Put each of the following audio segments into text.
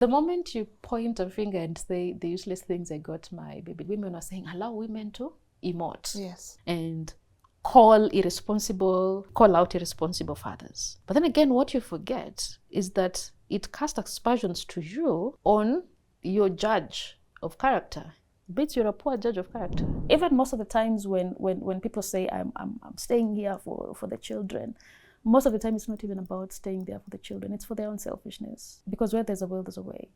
The moment you point a finger and say the useless things I got my baby, women are saying, allow women to emote. Yes. And call out irresponsible fathers. But then again, what you forget is that it casts aspersions to you on your judge of character. But you're a poor judge of character. Even most of the times when people say I'm staying here for the children, most of the time it's not even about staying there for the children. It's for their own selfishness. Because where there's a will, there's a way.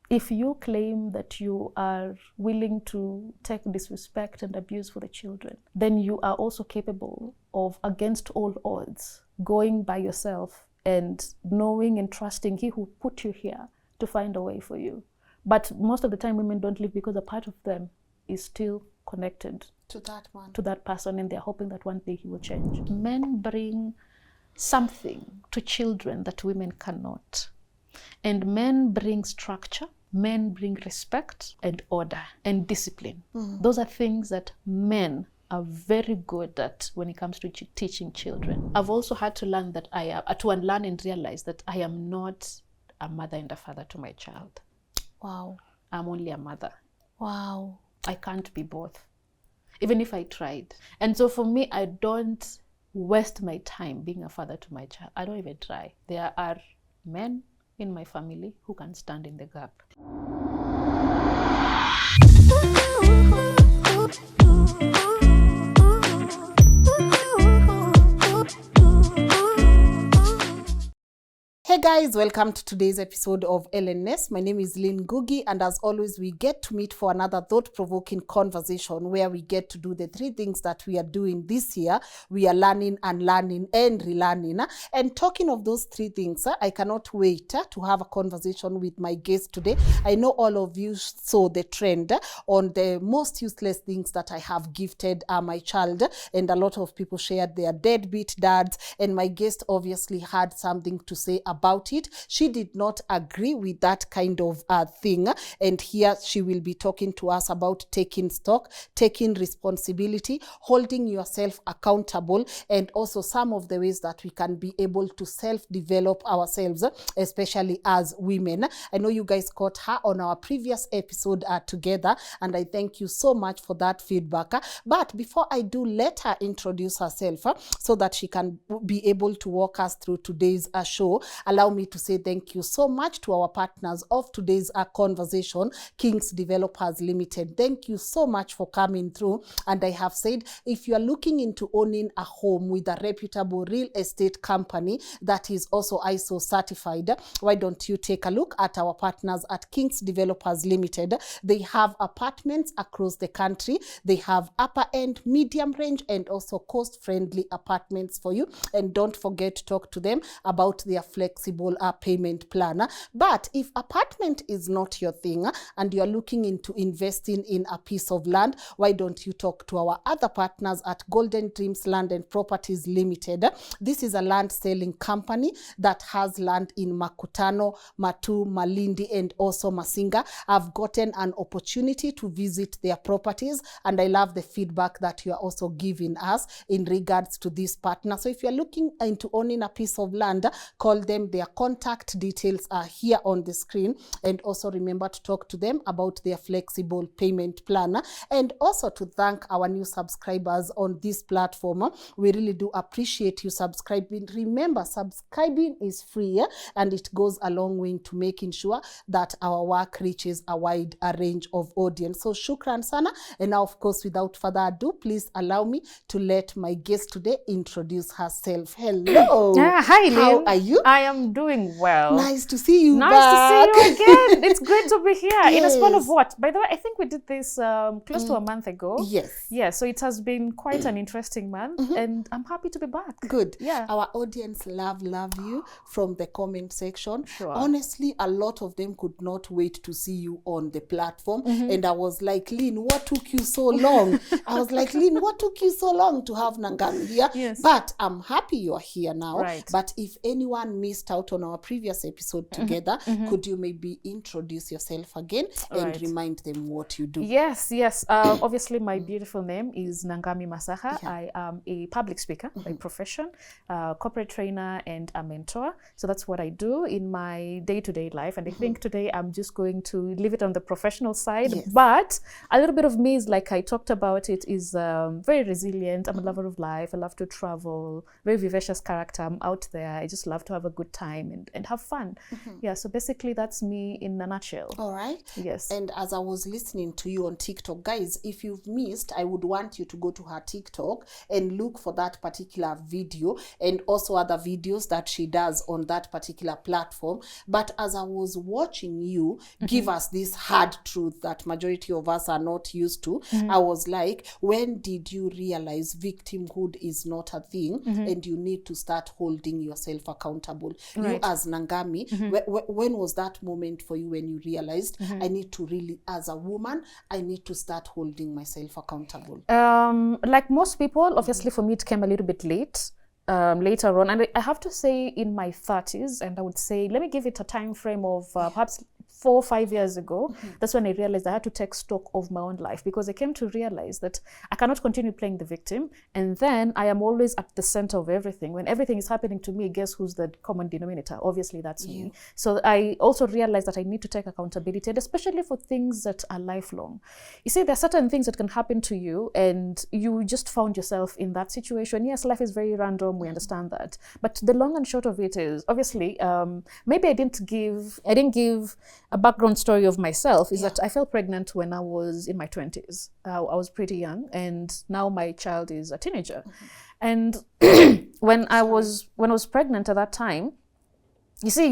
If you claim that you are willing to take disrespect and abuse for the children, then you are also capable of, against all odds, going by yourself and knowing and trusting He who put you here to find a way for you. But most of the time women don't live because a part of them is still connected to that man, to that person, and they're hoping that one day he will change. Men bring something to children that women cannot. And men bring structure, men bring respect and order and discipline. Those are things that men are very good at when it comes to teaching children. I've also had to learn that to unlearn and realize that I am not a mother and a father to my child. Wow. I'm only a mother. Wow. I can't be both, even if I tried. And so for me, I don't waste my time being a father to my child. I don't even try. There are men in my family who can stand in the gap. Hey guys, welcome to today's episode of LNS. My name is Lynn Ngugi, and as always, we get to meet for another thought-provoking conversation where we get to do the three things that we are doing this year. We are learning, unlearning, and relearning. And talking of those three things, I cannot wait to have a conversation with my guest today. I know all of you saw the trend on the most useless things that I have gifted my child, and a lot of people shared their deadbeat dads, and my guest obviously had something to say about it. She did not agree with that kind of thing, and here she will be talking to us about taking stock, taking responsibility, holding yourself accountable, and also some of the ways that we can be able to self-develop ourselves, especially as women. I know you guys caught her on our previous episode together, and I thank you so much for that feedback. But before I do, let her introduce herself so that she can be able to walk us through today's show. Allow me to say thank you so much to our partners of today's conversation, Kings Developers Limited. Thank you so much for coming through. And I have said, if you are looking into owning a home with a reputable real estate company that is also ISO certified, why don't you take a look at our partners at Kings Developers Limited? They have apartments across the country. They have upper end, medium range, and also cost-friendly apartments for you. And don't forget to talk to them about their flexible payment plan. But if apartment is not your thing and you're looking into investing in a piece of land, why don't you talk to our other partners at Golden Dreams Land and Properties Limited? This is a land selling company that has land in Makutano, Matu, Malindi, and also Masinga. I've gotten an opportunity to visit their properties, and I love the feedback that you are also giving us in regards to this partner. So if you're looking into owning a piece of land, call them. Their contact details are here on the screen, and also remember to talk to them about their flexible payment plan, and also to thank our new subscribers on this platform. We really do appreciate you subscribing. Remember, subscribing is free, and it goes a long way to making sure that our work reaches a wide range of audience. So shukran sana. And now, of course, without further ado, please allow me to let my guest today introduce herself. Hello. Hi, Lynn. How are you? I am doing well. Nice to see you Nice back. to see you again. It's great to be here. In a span of Yes. what? By the way, I think we did this close to a month ago. Yes. Yeah, so it has been quite an interesting month, and I'm happy to be back. Good. Yeah. Our audience love you from the comment section. Sure. Honestly, a lot of them could not wait to see you on the platform. And I was like, Lynn, what took you so long? I was like, Lynn, what took you so long to have Nangami here? Yes. But I'm happy you're here now. Right. But if anyone missed out on our previous episode together. Could you maybe introduce yourself again and remind them what you do? Yes. Obviously, my beautiful name is Nangami Masakha. Yeah. I am a public speaker by profession, corporate trainer, and a mentor. So that's what I do in my day-to-day life. And I think today I'm just going to leave it on the professional side. Yes. But a little bit of me is, like I talked about it, is very resilient. I'm a lover of life. I love to travel. Very vivacious character. I'm out there. I just love to have a good time and have fun. Yeah, so basically that's me in a nutshell. All right. Yes. And as I was listening to you on TikTok, guys, if you've missed, I would want you to go to her TikTok and look for that particular video and also other videos that she does on that particular platform. But as I was watching you give us this hard truth that majority of us are not used to, I was like, when did you realize victimhood is not a thing and you need to start holding yourself accountable? Right. You as Nangami, when was that moment for you when you realized I need to really, as a woman, I need to start holding myself accountable? Like most people, obviously for me it came a little bit late. Later on, and I have to say in my 30s, and I would say, let me give it a time frame of perhaps 4 or 5 years ago. That's when I realized I had to take stock of my own life, because I came to realize that I cannot continue playing the victim, and then I am always at the center of everything. When everything is happening to me, guess who's the common denominator? Obviously that's me. So I also realized that I need to take accountability, and especially for things that are lifelong. You see, there are certain things that can happen to you and you just found yourself in that situation. Yes, life is very random, we understand that, but the long and short of it is, obviously, maybe I didn't give a background story of myself, is that I fell pregnant when I was in my 20s. I was pretty young, and now my child is a teenager. And when I was pregnant at that time, you see,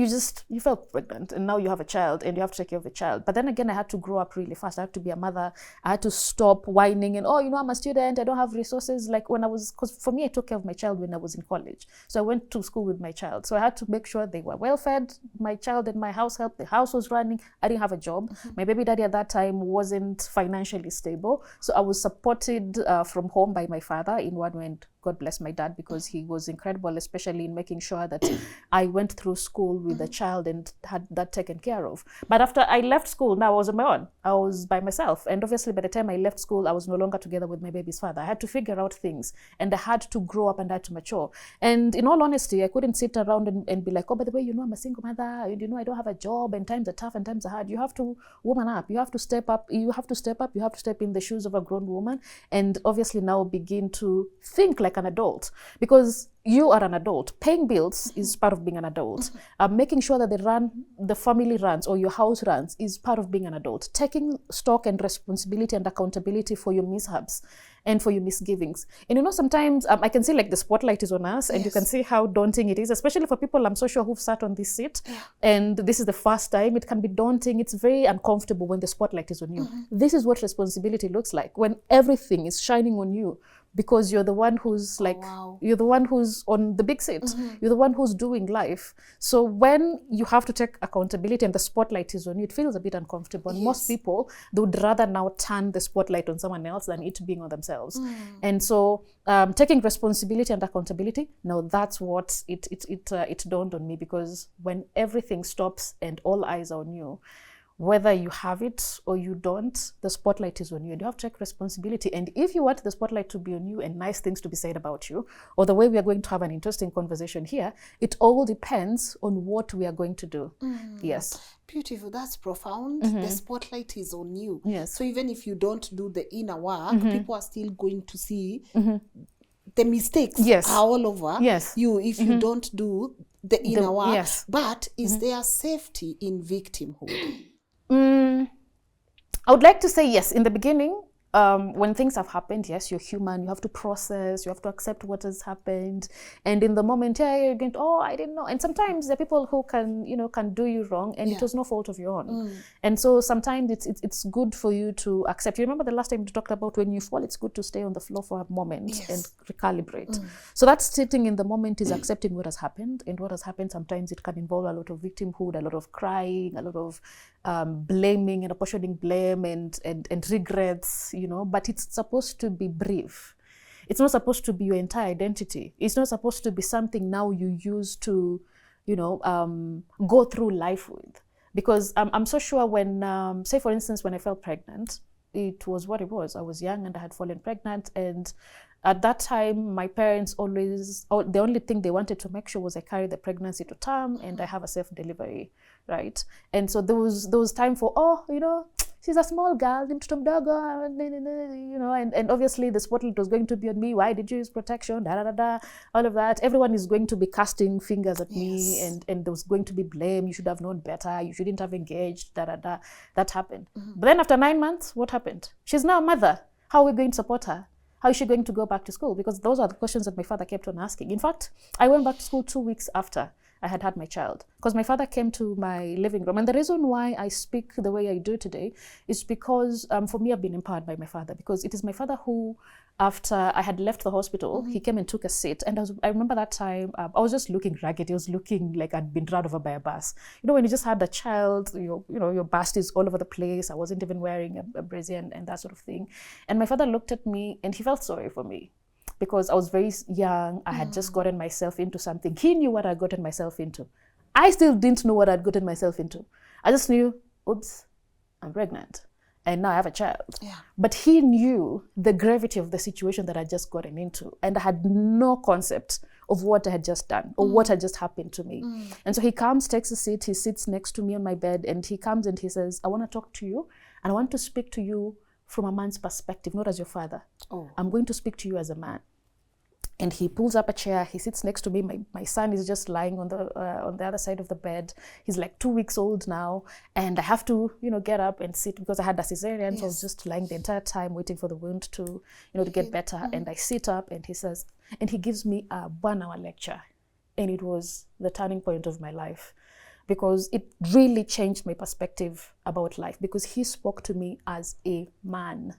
you fell pregnant and now you have a child and you have to take care of the child. But then again, I had to grow up really fast. I had to be a mother. I had to stop whining and, I'm a student, I don't have resources. Like because for me, I took care of my child when I was in college. So I went to school with my child. So I had to make sure they were well fed, my child and my house help. The house was running. I didn't have a job. My baby daddy at that time wasn't financially stable. So I was supported from home by my father in one way. God bless my dad, because he was incredible, especially in making sure that I went through school with the child and had that taken care of. But after I left school, now I was on my own. I was by myself. And obviously by the time I left school, I was no longer together with my baby's father. I had to figure out things, and I had to grow up and I had to mature. And in all honesty, I couldn't sit around and be like, by the way, I'm a single mother, and I don't have a job, and times are tough and times are hard. You have to woman up. You have to step up. You have to step in the shoes of a grown woman, and obviously now begin to think like an adult, because you are an adult. Paying bills is part of being an adult. Making sure that the family runs or your house runs is part of being an adult. Taking stock and responsibility and accountability for your mishaps and for your misgivings. And sometimes I can see like the spotlight is on us, and you can see how daunting it is, especially for people I'm so sure who've sat on this seat and this is the first time. It can be daunting. It's very uncomfortable when the spotlight is on you. This is what responsibility looks like, when everything is shining on you, because you're the one who's you're the one who's on the big seat. You're the one who's doing life. So when you have to take accountability and the spotlight is on you, it feels a bit uncomfortable. And most people, they would rather now turn the spotlight on someone else than it being on themselves. And so taking responsibility and accountability, now that's what it dawned on me, because when everything stops and all eyes are on you, whether you have it or you don't, the spotlight is on you, and you have to take responsibility. And if you want the spotlight to be on you and nice things to be said about you, or the way we are going to have an interesting conversation here, it all depends on what we are going to do. Yes. Beautiful. That's profound. The spotlight is on you. Yes. So even if you don't do the inner work, people are still going to see the mistakes are all over you if you don't do the inner work. But is there safety in victimhood? I would like to say yes. In the beginning, when things have happened, yes, you're human. You have to process. You have to accept what has happened. And in the moment, you're going to, I didn't know. And sometimes there are people who can do you wrong, and it was no fault of your own. And so sometimes it's good for you to accept. You remember the last time you talked about when you fall, it's good to stay on the floor for a moment and recalibrate. So that's sitting in the moment is accepting what has happened. And what has happened, sometimes it can involve a lot of victimhood, a lot of crying, a lot of blaming and apportioning blame and regrets, but it's supposed to be brief. It's not supposed to be your entire identity. It's not supposed to be something now you use to go through life with. Because I'm so sure when, say for instance, when I fell pregnant, it was what it was. I was young and I had fallen pregnant, and at that time, my parents the only thing they wanted to make sure was I carry the pregnancy to term and I have a safe delivery, right? And so there was time for, she's a small girl, and obviously the spotlight was going to be on me. Why did you use protection? All of that. Everyone is going to be casting fingers at me, and there was going to be blame. You should have known better. You shouldn't have engaged. That happened. But then after 9 months, what happened? She's now a mother. How are we going to support her? How is she going to go back to school? Because those are the questions that my father kept on asking. In fact, I went back to school 2 weeks after I had my child, because my father came to my living room. And the reason why I speak the way I do today is because for me, I've been empowered by my father, because it is my father who, after I had left the hospital, he came and took a seat. And I remember that time, I was just looking ragged. It was looking like I'd been run over by a bus. When you just had a child, your bust is all over the place. I wasn't even wearing a brassiere and that sort of thing. And my father looked at me and he felt sorry for me, because I was very young. I had just gotten myself into something. He knew what I'd gotten myself into. I still didn't know what I'd gotten myself into. I just knew, oops, I'm pregnant. And now I have a child. Yeah. But he knew the gravity of the situation that I'd just gotten into. And I had no concept of what I had just done or what had just happened to me. And so he comes, takes a seat, he sits next to me on my bed, and he comes and he says, I want to talk to you, and I want to speak to you from a man's perspective, not as your father. I'm going to speak to you as a man. And he pulls up a chair, he sits next to me. My son is just lying on the other side of the bed. He's like 2 weeks old now, and I have to, get up and sit because I had a cesarean, so I was just lying the entire time waiting for the wound to, to get better. And I sit up, and he says, and he gives me a 1-hour lecture, and it was the turning point of my life, because it really changed my perspective about life, because he spoke to me as a man,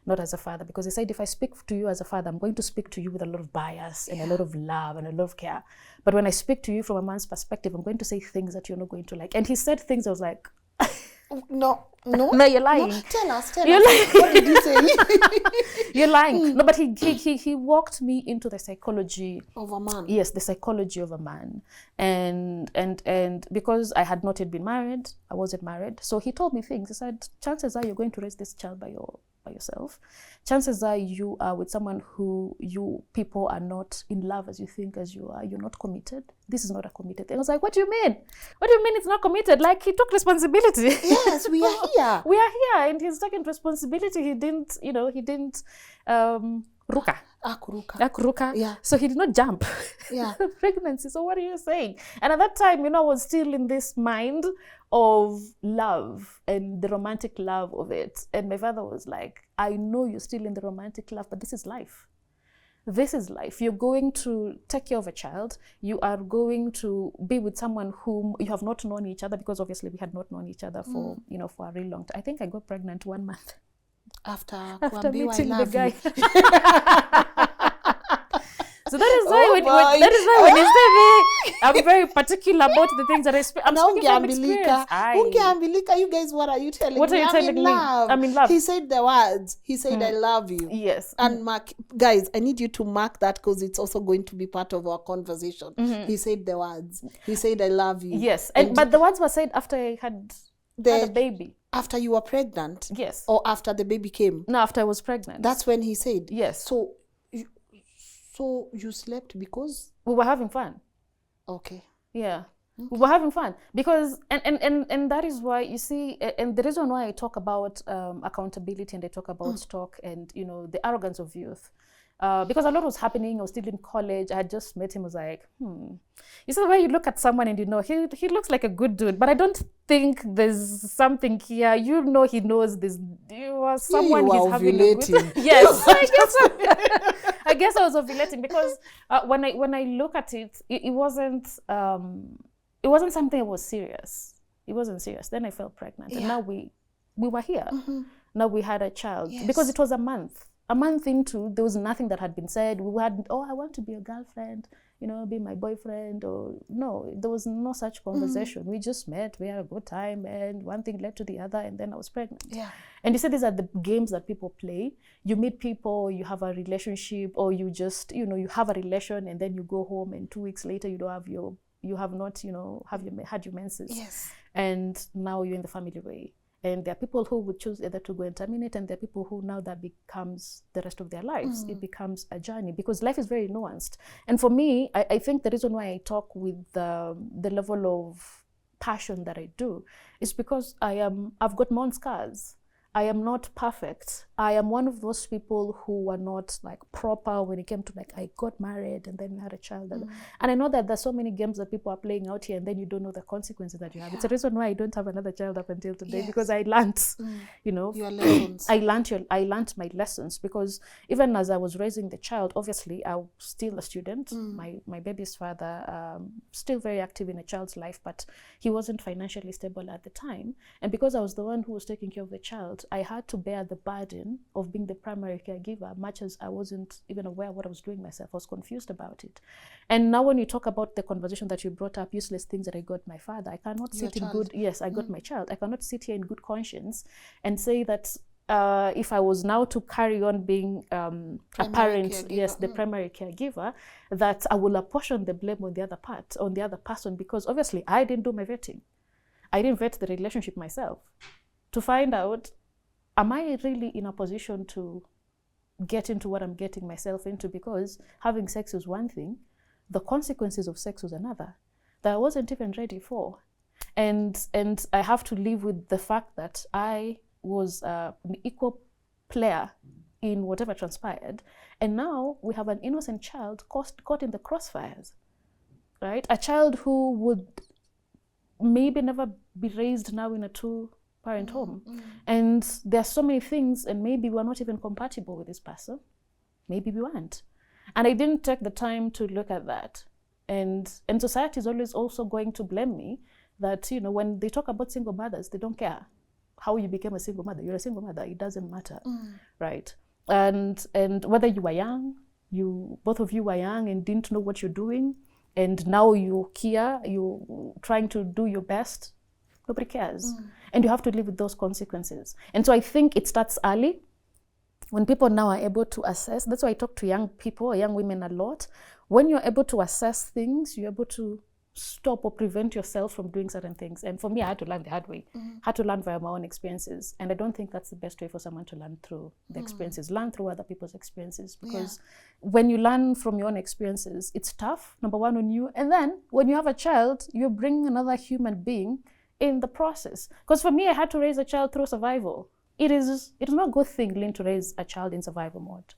not as a father. Because he said, if I speak to you as a father, I'm going to speak to you with a lot of bias and a lot of love and a lot of care. But when I speak to you from a man's perspective, I'm going to say things that you're not going to like. And he said things, I was like, No, you're lying. No, tell us. Lying. What did you say? You're lying. No, but he walked me into the psychology of a man. Yes, the psychology of a man. And because I had not yet been married, I wasn't married. So he told me things. He said, chances are you're going to raise this child by yourself. Chances are you are with someone who you people are not in love as you think as you are. You're not committed. This is not a committed thing. I was like, what do you mean? What do you mean it's not committed? Like, he took responsibility. Yes, we are here. We are here, and he's taking responsibility. He didn't, Akuruka. Yeah. So he did not jump. Yeah. Pregnancy. So what are you saying? And at that time, I was still in this mind of love and the romantic love of it. And my father was like, I know you're still in the romantic love, but this is life. This is life. You're going to take care of a child. You are going to be with someone whom you have not known each other, because obviously we had not known each other for, for a really long time. I think I got pregnant 1 month. After meeting the guy. So that is why when you say me, I'm very particular about the things that I speak. I'm speaking from experience. You guys, what are you telling me? What are you telling me? I'm in love. He said the words. He said, I love you. Yes. And mark, guys, I need you to mark that, because it's also going to be part of our conversation. He said the words. He said, I love you. Yes. But the words were said after I had a baby. After you were pregnant? Yes. Or after the baby came? No, after I was pregnant. That's when he said? Yes. So you slept because? We were having fun. Okay. Yeah. Okay. We were having fun because, and that is why, you see, and the reason why I talk about accountability and I talk about stock and, the arrogance of youth. Because a lot was happening. I was still in college. I had just met him. I was like, You see the way you look at someone and he looks like a good dude, but I don't think there's something here. He knows this. You are someone he's having a good. Yes, I guess I was ovulating because when I look at it, it wasn't something that was serious. It wasn't serious. Then I felt pregnant, and now we were here. Now we had a child because it was a month. A month into, there was nothing that had been said. We had, I want to be a girlfriend, be my boyfriend, or no, there was no such conversation. We just met, we had a good time, and one thing led to the other, and then I was pregnant. Yeah. And you see, these are the games that people play. You meet people, you have a relationship, or you just, you have a relation, and then you go home, and 2 weeks later, you don't have your you have not, had your menses. Yes. And now you're in the family way. And there are people who would choose either to go and terminate, and there are people who now that becomes the rest of their lives. It becomes a journey because life is very nuanced. And for me, I think the reason why I talk with the level of passion that I do is because I've got more scars. I am not perfect. I am one of those people who are not like proper when it came to like, I got married and then had a child. And I know that there's so many games that people are playing out here and then you don't know the consequences that you have. It's a reason why I don't have another child up until today, because I learned, your lessons. I learned my lessons, because even as I was raising the child, obviously I was still a student. My baby's father, still very active in a child's life, but he wasn't financially stable at the time. And because I was the one who was taking care of the child, I had to bear the burden of being the primary caregiver, much as I wasn't even aware of what I was doing myself. I was confused about it. And now when you talk about the conversation that you brought up, useless things that I got my father, I cannot sit in good, yes, I got my child. I cannot sit here in good conscience and say that if I was now to carry on being a parent, caregiver. The primary caregiver, that I will apportion the blame on the other person, because obviously I didn't do my vetting. I didn't vet the relationship myself to find out, am I really in a position to get into what I'm getting myself into? Because having sex is one thing, the consequences of sex was another that I wasn't even ready for. And I have to live with the fact that I was an equal player in whatever transpired. And now we have an innocent child caught in the crossfires, right? A child who would maybe never be raised now in a two-parent home. And there are so many things, and maybe we're not even compatible with this person. Maybe we weren't. And I didn't take the time to look at that. And society is always also going to blame me that, when they talk about single mothers, they don't care how you became a single mother. You're a single mother, it doesn't matter, right? And whether you were young, both of you were young and didn't know what you're doing, and now you're here, you're trying to do your best, nobody cares. And you have to live with those consequences. And so I think it starts early, when people now are able to assess. That's why I talk to young people, young women a lot. When you're able to assess things, you're able to stop or prevent yourself from doing certain things. And for me, I had to learn the hard way. I had to learn via my own experiences. And I don't think that's the best way for someone to learn through the experiences. Learn through other people's experiences. Because when you learn from your own experiences, it's tough, number one, on you. And then when you have a child, you bring another human being in the process. Because for me, I had to raise a child through survival. It is not a good thing, Lynn, to raise a child in survival mode.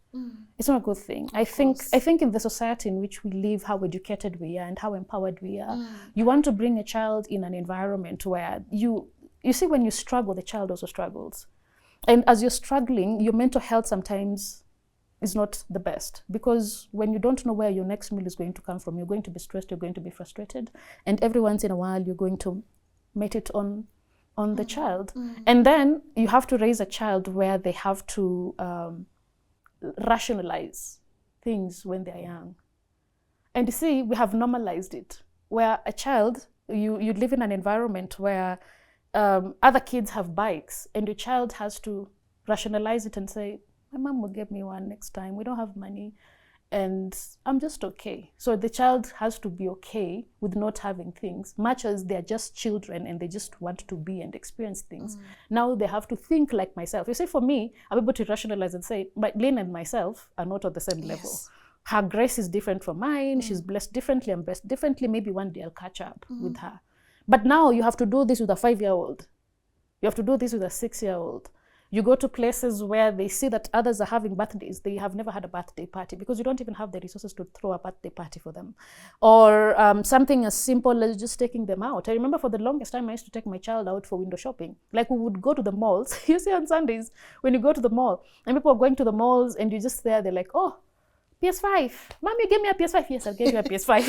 It's not a good thing. I think in the society in which we live, how educated we are and how empowered we are, you want to bring a child in an environment where you see, when you struggle, the child also struggles. And as you're struggling, your mental health sometimes is not the best, because when you don't know where your next meal is going to come from, you're going to be stressed, you're going to be frustrated, and every once in a while you're going to mate it on the child. And then you have to raise a child where they have to rationalize things when they're young. And you see, we have normalized it, where a child, you live in an environment where other kids have bikes, and your child has to rationalize it and say, my mom will get me one next time, we don't have money, and I'm just okay. So the child has to be okay with not having things, much as they're just children and they just want to be and experience things. Now they have to think like myself. You see, for me, I'm able to rationalize and say, but Lynn and myself are not on the same level. Her grace is different from mine. She's blessed differently, I'm blessed differently. Maybe one day I'll catch up with her. But now you have to do this with a 5-year-old. You have to do this with a 6-year-old. You go to places where they see that others are having birthdays. They have never had a birthday party because you don't even have the resources to throw a birthday party for them. Or something as simple as just taking them out. I remember for the longest time, I used to take my child out for window shopping. Like, we would go to the malls. You see, on Sundays, when you go to the mall, and people are going to the malls and you're just there, they're like, oh, PS5. Mom, you gave me a PS5. Yes, I'll give you a PS5.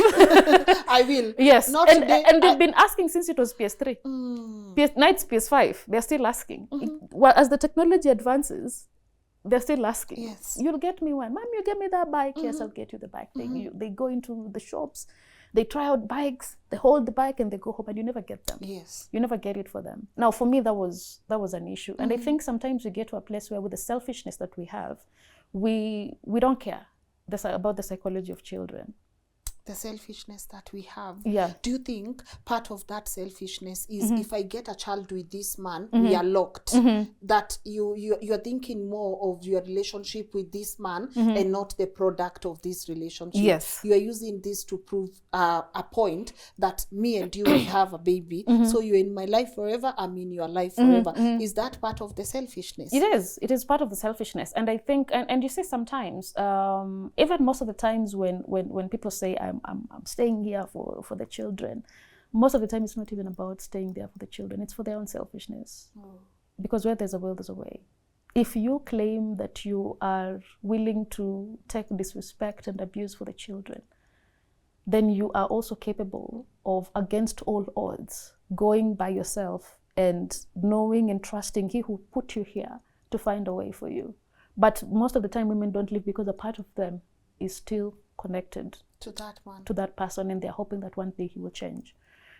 I will. Yes. Not today. And they've been asking since it was PS3. Now it's PS5. They're still asking. Well, as the technology advances, they're still asking. Yes. You'll get me one. Mom, you get me that bike. Yes, I'll get you the bike. They go into the shops. They try out bikes. They hold the bike and they go home, and you never get them. Yes. You never get it for them. Now, for me, that was an issue. And I think sometimes we get to a place where, with the selfishness that we have, we don't care about the psychology of children. the selfishness that we have. Yeah. Do you think part of that selfishness is if I get a child with this man, we are locked? That you're thinking more of your relationship with this man and not the product of this relationship. Yes. You are using this to prove a point that me and you will have a baby. So you're in my life forever, I'm in your life forever. Is that part of the selfishness? It is. It is part of the selfishness. And I think, and you see sometimes, even most of the times when people say, I'm staying here for the children, most of the time it's not even about staying there for the children. It's for their own selfishness. Because where there's a will, there's a way. If you claim that you are willing to take disrespect and abuse for the children, then you are also capable of, against all odds, going by yourself and knowing and trusting he who put you here to find a way for you. But most of the time women don't live because a part of them is still connected to that one, to that person, and they're hoping that one day he will change.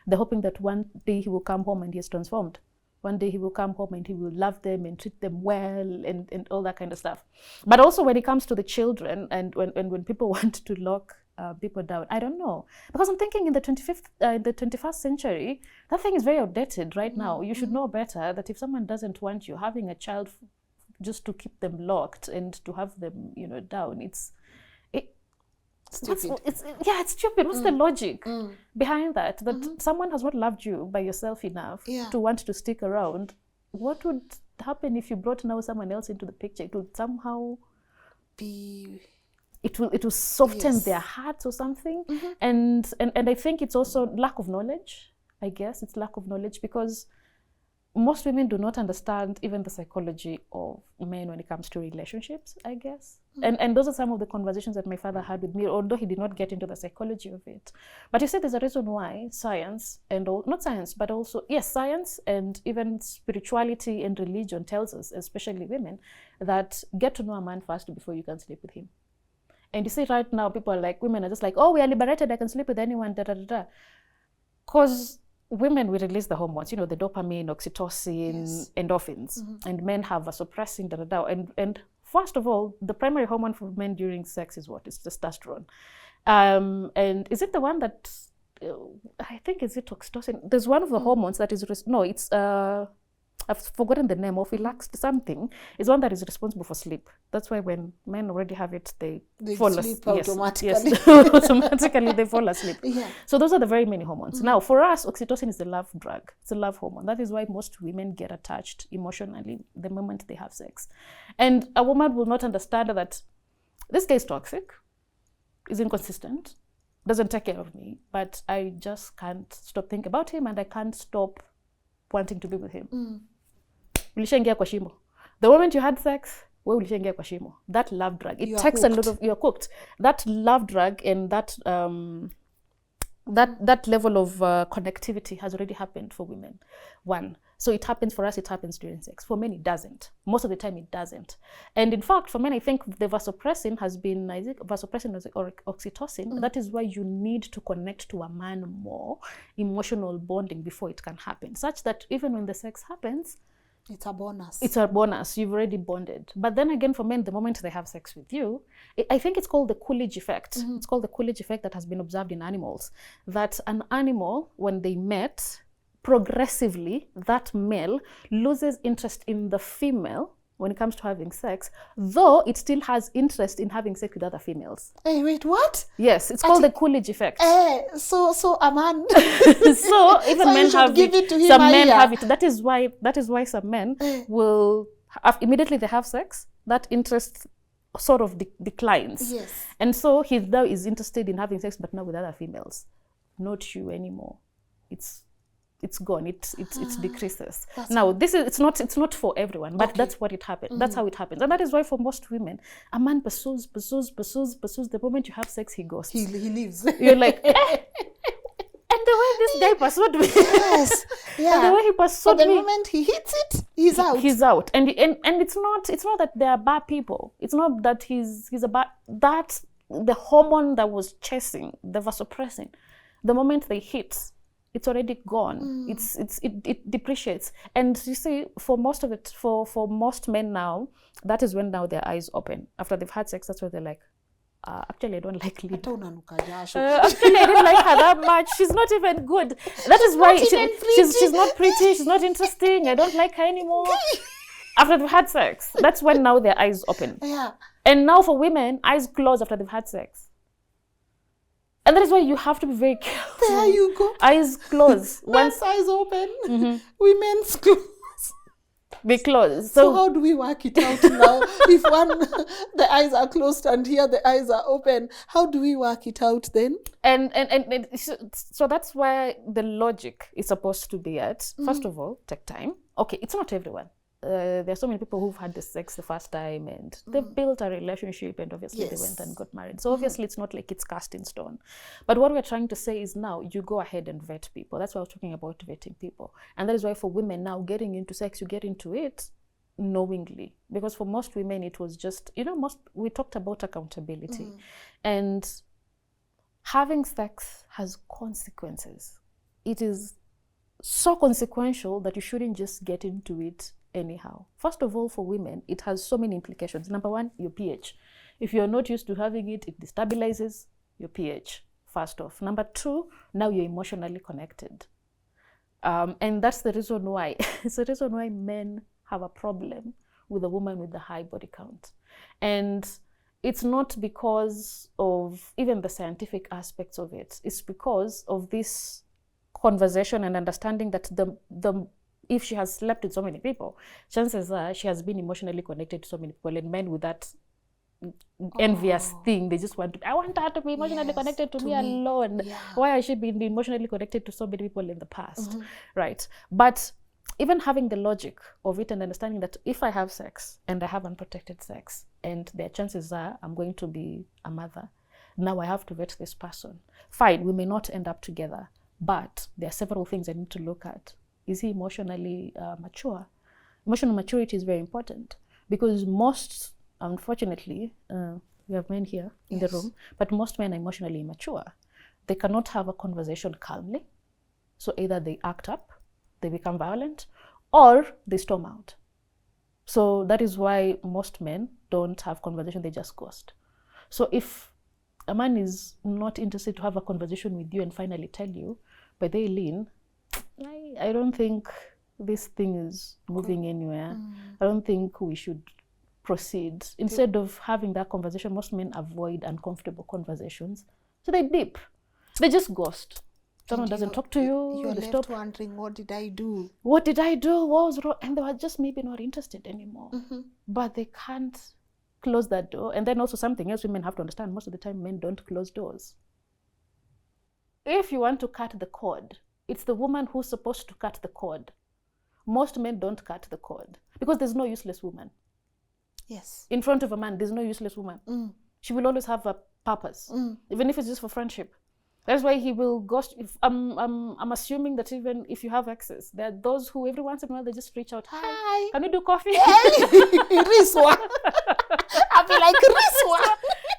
They're hoping that one day he will come home and he is transformed. One day he will come home and he will love them and treat them well and all that kind of stuff. But also when it comes to the children and when people want to lock people down, I don't know. Because I'm thinking in the 21st century, that thing is very outdated right now. You should know better that if someone doesn't want you, having a child just to keep them locked and to have them, down, it's stupid. It's stupid. What's the logic behind that? That someone has not loved you by yourself enough to want to stick around. What would happen if you brought now someone else into the picture? It would somehow be... It will soften their hearts or something. And I think it's also lack of knowledge. I guess it's lack of knowledge because most women do not understand even the psychology of men when it comes to relationships, I guess. And those are some of the conversations that my father had with me, although he did not get into the psychology of it. But you said there's a reason why science and not science, but also, yes, science and even spirituality and religion tells us, especially women, that get to know a man first before you can sleep with him. And you see right now, people are like, women are just like, oh, we are liberated, I can sleep with anyone, Because women will release the hormones, the dopamine, oxytocin, endorphins, and men have a suppressing, And first of all, the primary hormone for men during sex is what? It's testosterone. And is it the one that, I think, is it oxytocin? There's one of the hormones that is, I've forgotten the name of, relaxed something. It's one that is responsible for sleep. That's why when men already have it, they fall asleep automatically. Yes. Automatically they fall asleep. So those are the very many hormones. Now, for us, oxytocin is the love drug. It's a love hormone. That is why most women get attached emotionally the moment they have sex. And a woman will not understand that this guy is toxic, is inconsistent, doesn't take care of me, but I just can't stop thinking about him and I can't stop wanting to be with him. Ulishaingia kwa shimo. The moment you had sex, ulishaingia kwa shimo. That love drug. It takes hooked. A lot of, you're cooked. That love drug and that that level of connectivity has already happened for women. One. So it happens for us, it happens during sex. For men, it doesn't. Most of the time, it doesn't. And in fact, for men, I think the vasopressin has been, vasopressin or oxytocin. That is why you need to connect to a man more, emotional bonding before it can happen. Such that even when the sex happens, it's a bonus. It's a bonus. You've already bonded. But then again, for men, the moment they have sex with you, I think it's called the coolage effect. It's called the coolage effect that has been observed in animals. That an animal, when they met, progressively, that male loses interest in the female when it comes to having sex, though it still has interest in having sex with other females. Hey, wait, what? Yes, it's called the coolage effect. So a man. So even so men have give it to him. Some men have it. That is why some men will immediately they have sex. That interest sort of declines. Yes. And so he now is interested in having sex, but now with other females, not you anymore. It's gone. It decreases. Now it's not for everyone, but that's what it happens. That's how it happens, and that is why for most women, a man pursues. The moment you have sex, he goes. He leaves. You're like, and the way this guy pursued me. Yes. Yeah. And the way he pursued me. The moment he hits it, he's out. He's out, and it's not that they are bad people. It's not that he's a bad. That the hormone that was chasing the vasopressin, the moment they hit, it's already gone. It depreciates. And you see, for most of it, for most men now, that is when now their eyes open. After they've had sex, that's where they're like, Actually, I don't like Lynn. Hata unanuka jasho. Actually, I didn't like her that much. She's not even good. That is why she's not pretty. She's not interesting. I don't like her anymore. After they've had sex, that's when now their eyes open. Yeah. And now for women, eyes close after they've had sex. And that is why you have to be very careful. There you go. Eyes close. Once eyes open, women's close. Be closed. So how do we work it out now? If the eyes are closed and here the eyes are open, how do we work it out then? And so that's where the logic is supposed to be at. First of all, take time. Okay, it's not everyone. There are so many people who've had the sex the first time and they've built a relationship and obviously they went and got married. So obviously it's not like it's cast in stone. But what we're trying to say is now you go ahead and vet people. That's why I was talking about vetting people. And that is why for women now getting into sex, you get into it knowingly. Because for most women it was just, we talked about accountability. And having sex has consequences. It is so consequential that you shouldn't just get into it anyhow. First of all, for women, it has so many implications. Number one, your pH. If you're not used to having it, it destabilizes your pH, first off. Number two, now you're emotionally connected. And that's the reason why, it's the reason why men have a problem with a woman with a high body count. And it's not because of even the scientific aspects of it. It's because of this conversation and understanding that if she has slept with so many people, chances are she has been emotionally connected to so many people. And men with that envious thing, they just I want her to be emotionally connected to me alone. Yeah. Why has she been emotionally connected to so many people in the past? Right? But even having the logic of it and understanding that if I have sex and I have unprotected sex and their chances are I'm going to be a mother, now I have to vet this person. Fine, we may not end up together, but there are several things I need to look at. Is he emotionally mature? Emotional maturity is very important because most, unfortunately, we have men here in the room, but most men are emotionally immature. They cannot have a conversation calmly. So either they act up, they become violent, or they storm out. So that is why most men don't have conversation, they just ghost. So if a man is not interested to have a conversation with you and finally tell you, by the way, Lynn, I don't think this thing is moving anywhere. I don't think we should proceed. Instead of having that conversation, most men avoid uncomfortable conversations. So they dip. They just ghost. Someone doesn't talk to you. You're left wondering, what did I do? What did I do? What was wrong? And they were just maybe not interested anymore. But they can't close that door. And then also something else women have to understand, most of the time men don't close doors. If you want to cut the cord, it's the woman who's supposed to cut the cord. Most men don't cut the cord because there's no useless woman. Yes. In front of a man, there's no useless woman. She will always have a purpose, even if it's just for friendship. That's why he will ghost. I'm assuming that even if you have exes, there are those who every once in a while they just reach out. Hi. Can we do coffee? Riswa. I'll be like, Riswa.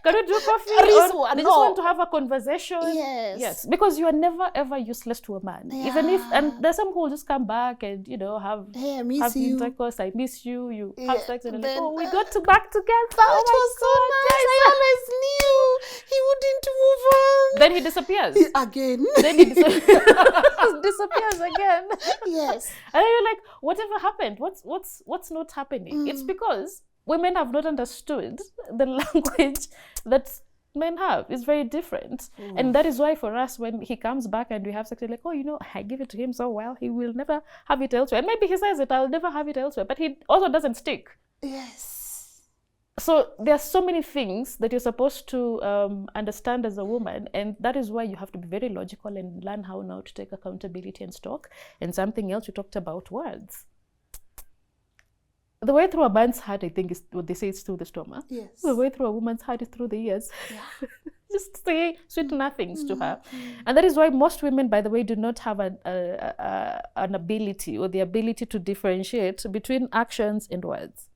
Can we do coffee? Riswa. They just want to have a conversation. Yes. Because you are never ever useless to a man. Yeah. Even if, and there's some who will just come back and have I miss you. intercourse. I miss you. You have sex and then, we got back together. That was so nice. I always knew he wouldn't move on. Then he disappears. Again. Then he disappears again. Yes. And then you're like, whatever happened? What's not happening? It's because women have not understood the language that men have. It's very different. And that is why for us, when he comes back and we have sex, we're like, I give it to him so well, he will never have it elsewhere. And maybe he says it, I'll never have it elsewhere, but he also doesn't stick. Yes. So there are so many things that you're supposed to understand as a woman, and that is why you have to be very logical and learn how now to take accountability and stock. And something else you talked about, words. The way through a man's heart, I think, is what they say, is through the stomach. Yes. The way through a woman's heart is through the ears. Yeah. Just say sweet nothings to her. And that is why most women, by the way, do not have an ability or the ability to differentiate between actions and words.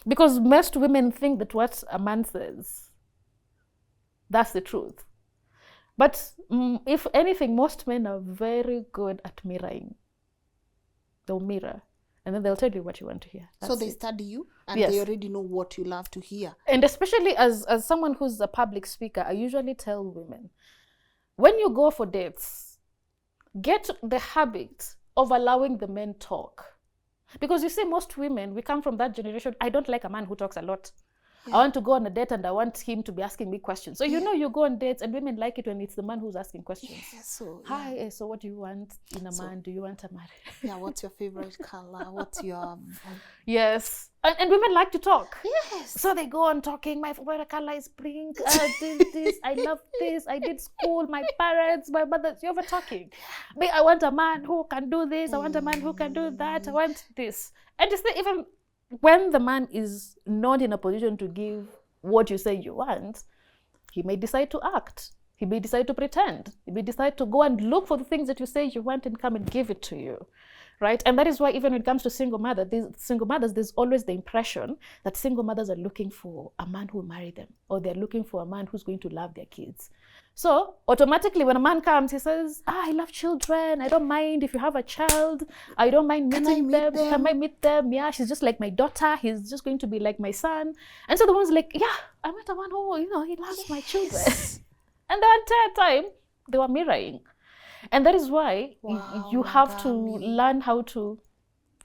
Because most women think that what a man says, that's the truth. But if anything, most men are very good at mirroring. They'll mirror. And then they'll tell you what you want to hear. So That's they it. study you and Yes. they already know what you love to hear. And especially as someone who's a public speaker, I usually tell women, when you go for dates, get the habit of allowing the men talk. Because you see, most women, we come from that generation. I don't like a man who talks a lot. I want to go on a date and I want him to be asking me questions. So you know, you go on dates and women like it when it's the man who's asking questions. Yeah, so Hi, so what do you want in a man? Do you want a man? yeah, what's your favorite color? What's your Yes. And women like to talk. yes? So they go on talking, my favorite color is pink, this, I love this, I did school, my parents, my mother, you're over talking. But I want a man who can do this, I want a man who can do that, I want this. And it's even when the man is not in a position to give what you say you want, he may decide to act. He may decide to pretend. He may decide to go and look for the things that you say you want and come and give it to you, right? And that is why even when it comes to single mothers, there's always the impression that single mothers are looking for a man who will marry them, or they're looking for a man who's going to love their kids. So automatically when a man comes, he says, I love children. I don't mind if you have a child. I don't mind meeting them. Can I meet them? Yeah, she's just like my daughter. He's just going to be like my son. And so the one's like, yeah, I met a man who, he loves my children. And the entire time, they were mirroring. And that is why you have to learn how to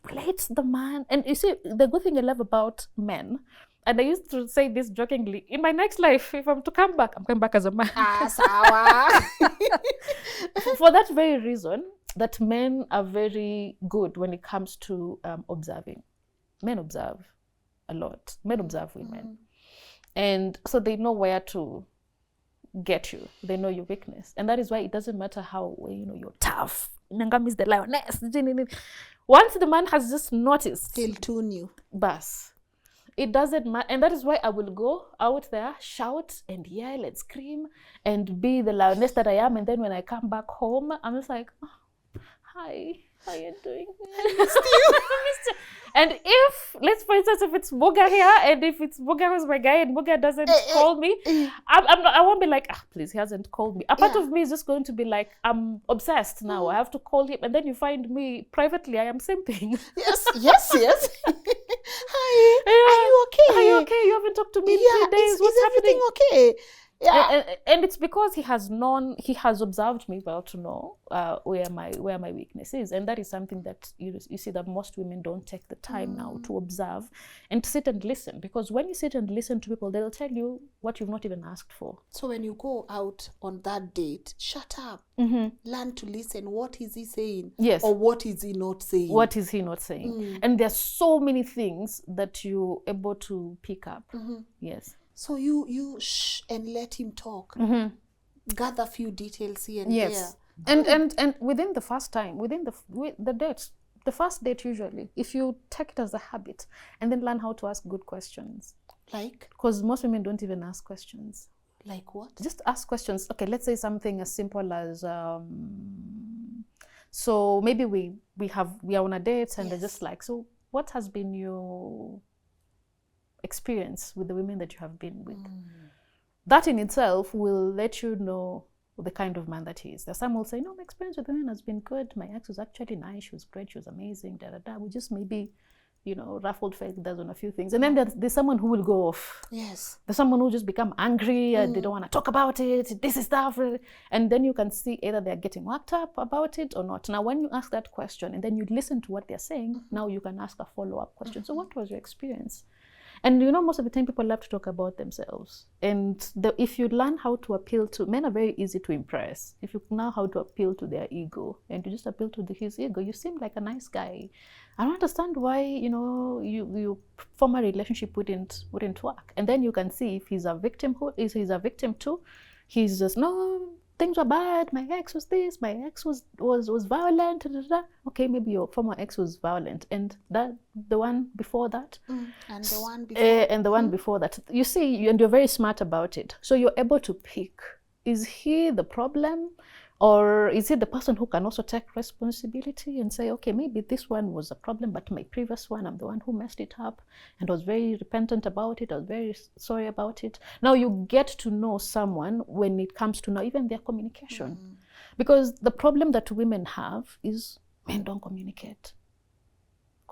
relate the man. And you see, the good thing I love about men, and I used to say this jokingly, in my next life, if I'm to come back, I'm coming back as a man. For that very reason, that men are very good when it comes to observing. Men observe a lot. Men observe women. And so they know where to get you. They know your weakness. And that is why it doesn't matter how, you're tough. Nangami is the lioness. Once the man has just noticed, he'll tune you. Bas. It doesn't matter. And that is why I will go out there, shout and yell and scream and be the lioness that I am. And then when I come back home, I'm just like, oh, hi, how are you doing? I missed you. And if, let's for instance, if it's Boga here, and if it's Boga who's my guy and Boga doesn't call me, I won't be like, please, he hasn't called me. A part of me is just going to be like, I'm obsessed now. I have to call him. And then you find me privately, I am simping. Yes. Hi, are you okay? Are you okay? You haven't talked to me in 3 days. What's happening? Okay? Yeah. And it's because he has observed me well to know where my weakness is. And that is something that you see that most women don't take the time now to observe and to sit and listen. Because when you sit and listen to people, they'll tell you what you've not even asked for. So when you go out on that date, shut up. Learn to listen. What is he saying? Yes. Or what is he not saying? What is he not saying? And there's so many things that you're able to pick up. Yes. So you shh and let him talk. Gather a few details here and yes. there. And within the first time, within the date, the first date usually, if you take it as a habit and then learn how to ask good questions. Like? Because most women don't even ask questions. Like what? Just ask questions. Okay, let's say something as simple as so maybe we are on a date and they're just like, so what has been your experience with the women that you have been with? That in itself will let you know the kind of man that he is. There's some will say, no, my experience with women has been good. My ex was actually nice. She was great. She was amazing. We just maybe, ruffled feathers on a few things. And then there's someone who will go off. Yes. There's someone who just become angry and they don't want to talk about it. This is stuff. And then you can see either they're getting worked up about it or not. Now, when you ask that question and then you listen to what they're saying, now you can ask a follow-up question. So what was your experience? And most of the time people love to talk about themselves. And if you learn how to appeal to, men are very easy to impress. If you know how to appeal to their ego and you just appeal to his ego, you seem like a nice guy. I don't understand why, your former relationship wouldn't work. And then you can see if he's a victimhood, is he's a victim too. He's just, no, things were bad. My ex was this. My ex was violent. Okay, maybe your former ex was violent, and the one before that, and the one before, and the one before that. You see, and you're very smart about it. So you're able to pick: is he the problem, or is he the person who can also take responsibility and say, okay, maybe this one was a problem, but my previous one, I'm the one who messed it up and was very repentant about it. I was very sorry about it. Now you get to know someone when it comes to know even their communication. Because the problem that women have is men don't communicate.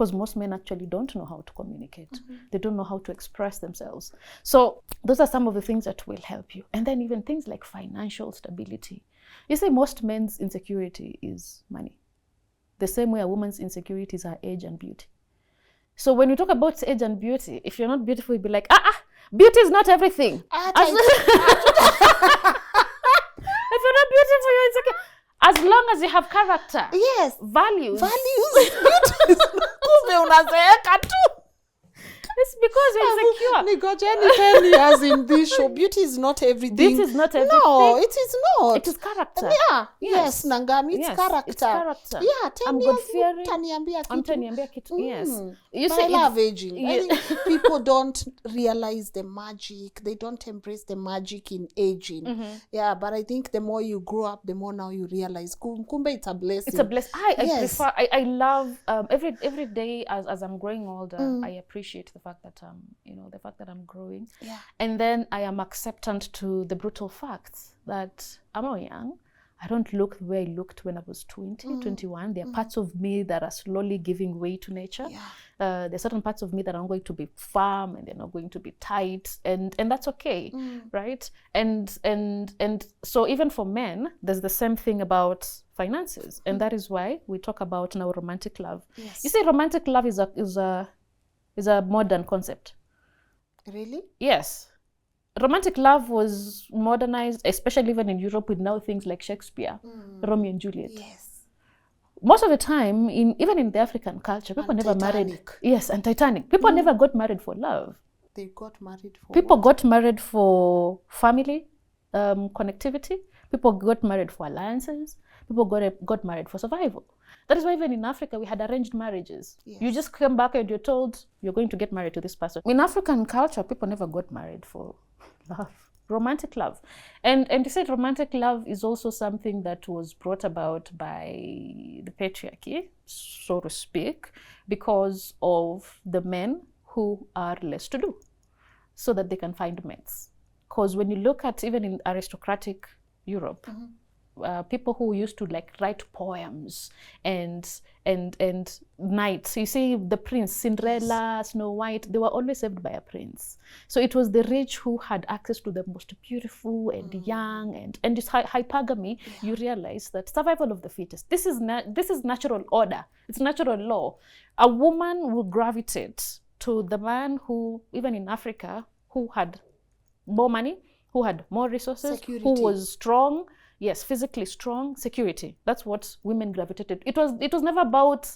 because most men actually don't know how to communicate. They don't know how to express themselves. So those are some of the things that will help you. And then even things like financial stability. You see, most men's insecurity is money. The same way a woman's insecurities are age and beauty. So when you talk about age and beauty, if you're not beautiful, you'll be like, beauty is not everything. If you're not beautiful, you're insecure. As long as you have character, yes, values. It's because you're insecure. As in this show, beauty is not everything. Beauty is not everything. No, it is not. It is character. Yeah. Yes, Nangami, it's character. It's character. Yeah, I'm God-fearing. Yes. You see, I love aging. I think people don't realize the magic. They don't embrace the magic in aging. Yeah, but I think the more you grow up, the more now you realize, kumbe, it's a blessing. It's a blessing. I love every day as I'm growing older, I appreciate the fact that I'm growing. Yeah. And then I am acceptant to the brutal facts that I'm not young. I don't look the way I looked when I was 20, 21. There are parts of me that are slowly giving way to nature. Yeah. There are certain parts of me that are going to be firm and they're not going to be tight, and that's okay, right? And so even for men, there's the same thing about finances, and that is why we talk about now romantic love. Yes. You see, romantic love is a modern concept. Really? Yes. Romantic love was modernized, especially even in Europe, with now things like Shakespeare, Romeo and Juliet. Yes. Most of the time, even in the African culture, people never married. Yes, and Titanic. People never got married for love. They got married for People got married for family, connectivity. People got married for alliances. People got married for survival. That is why even in Africa, we had arranged marriages. Yes. You just come back and you're told you're going to get married to this person. In African culture, people never got married for love, romantic love. And you said romantic love is also something that was brought about by the patriarchy, so to speak, because of the men who are less to do, so that they can find mates. Because when you look at even in aristocratic Europe, people who used to like write poems and knights. You see, the prince, Cinderella, Snow White, they were always saved by a prince. So it was the rich who had access to the most beautiful and young, and this hypergamy. You realize that survival of the fittest. This is natural order. It's natural law. A woman will gravitate to the man who, even in Africa, who had more money, who had more resources, security, who was strong. Yes, physically strong, security. That's what women gravitated. It was never about,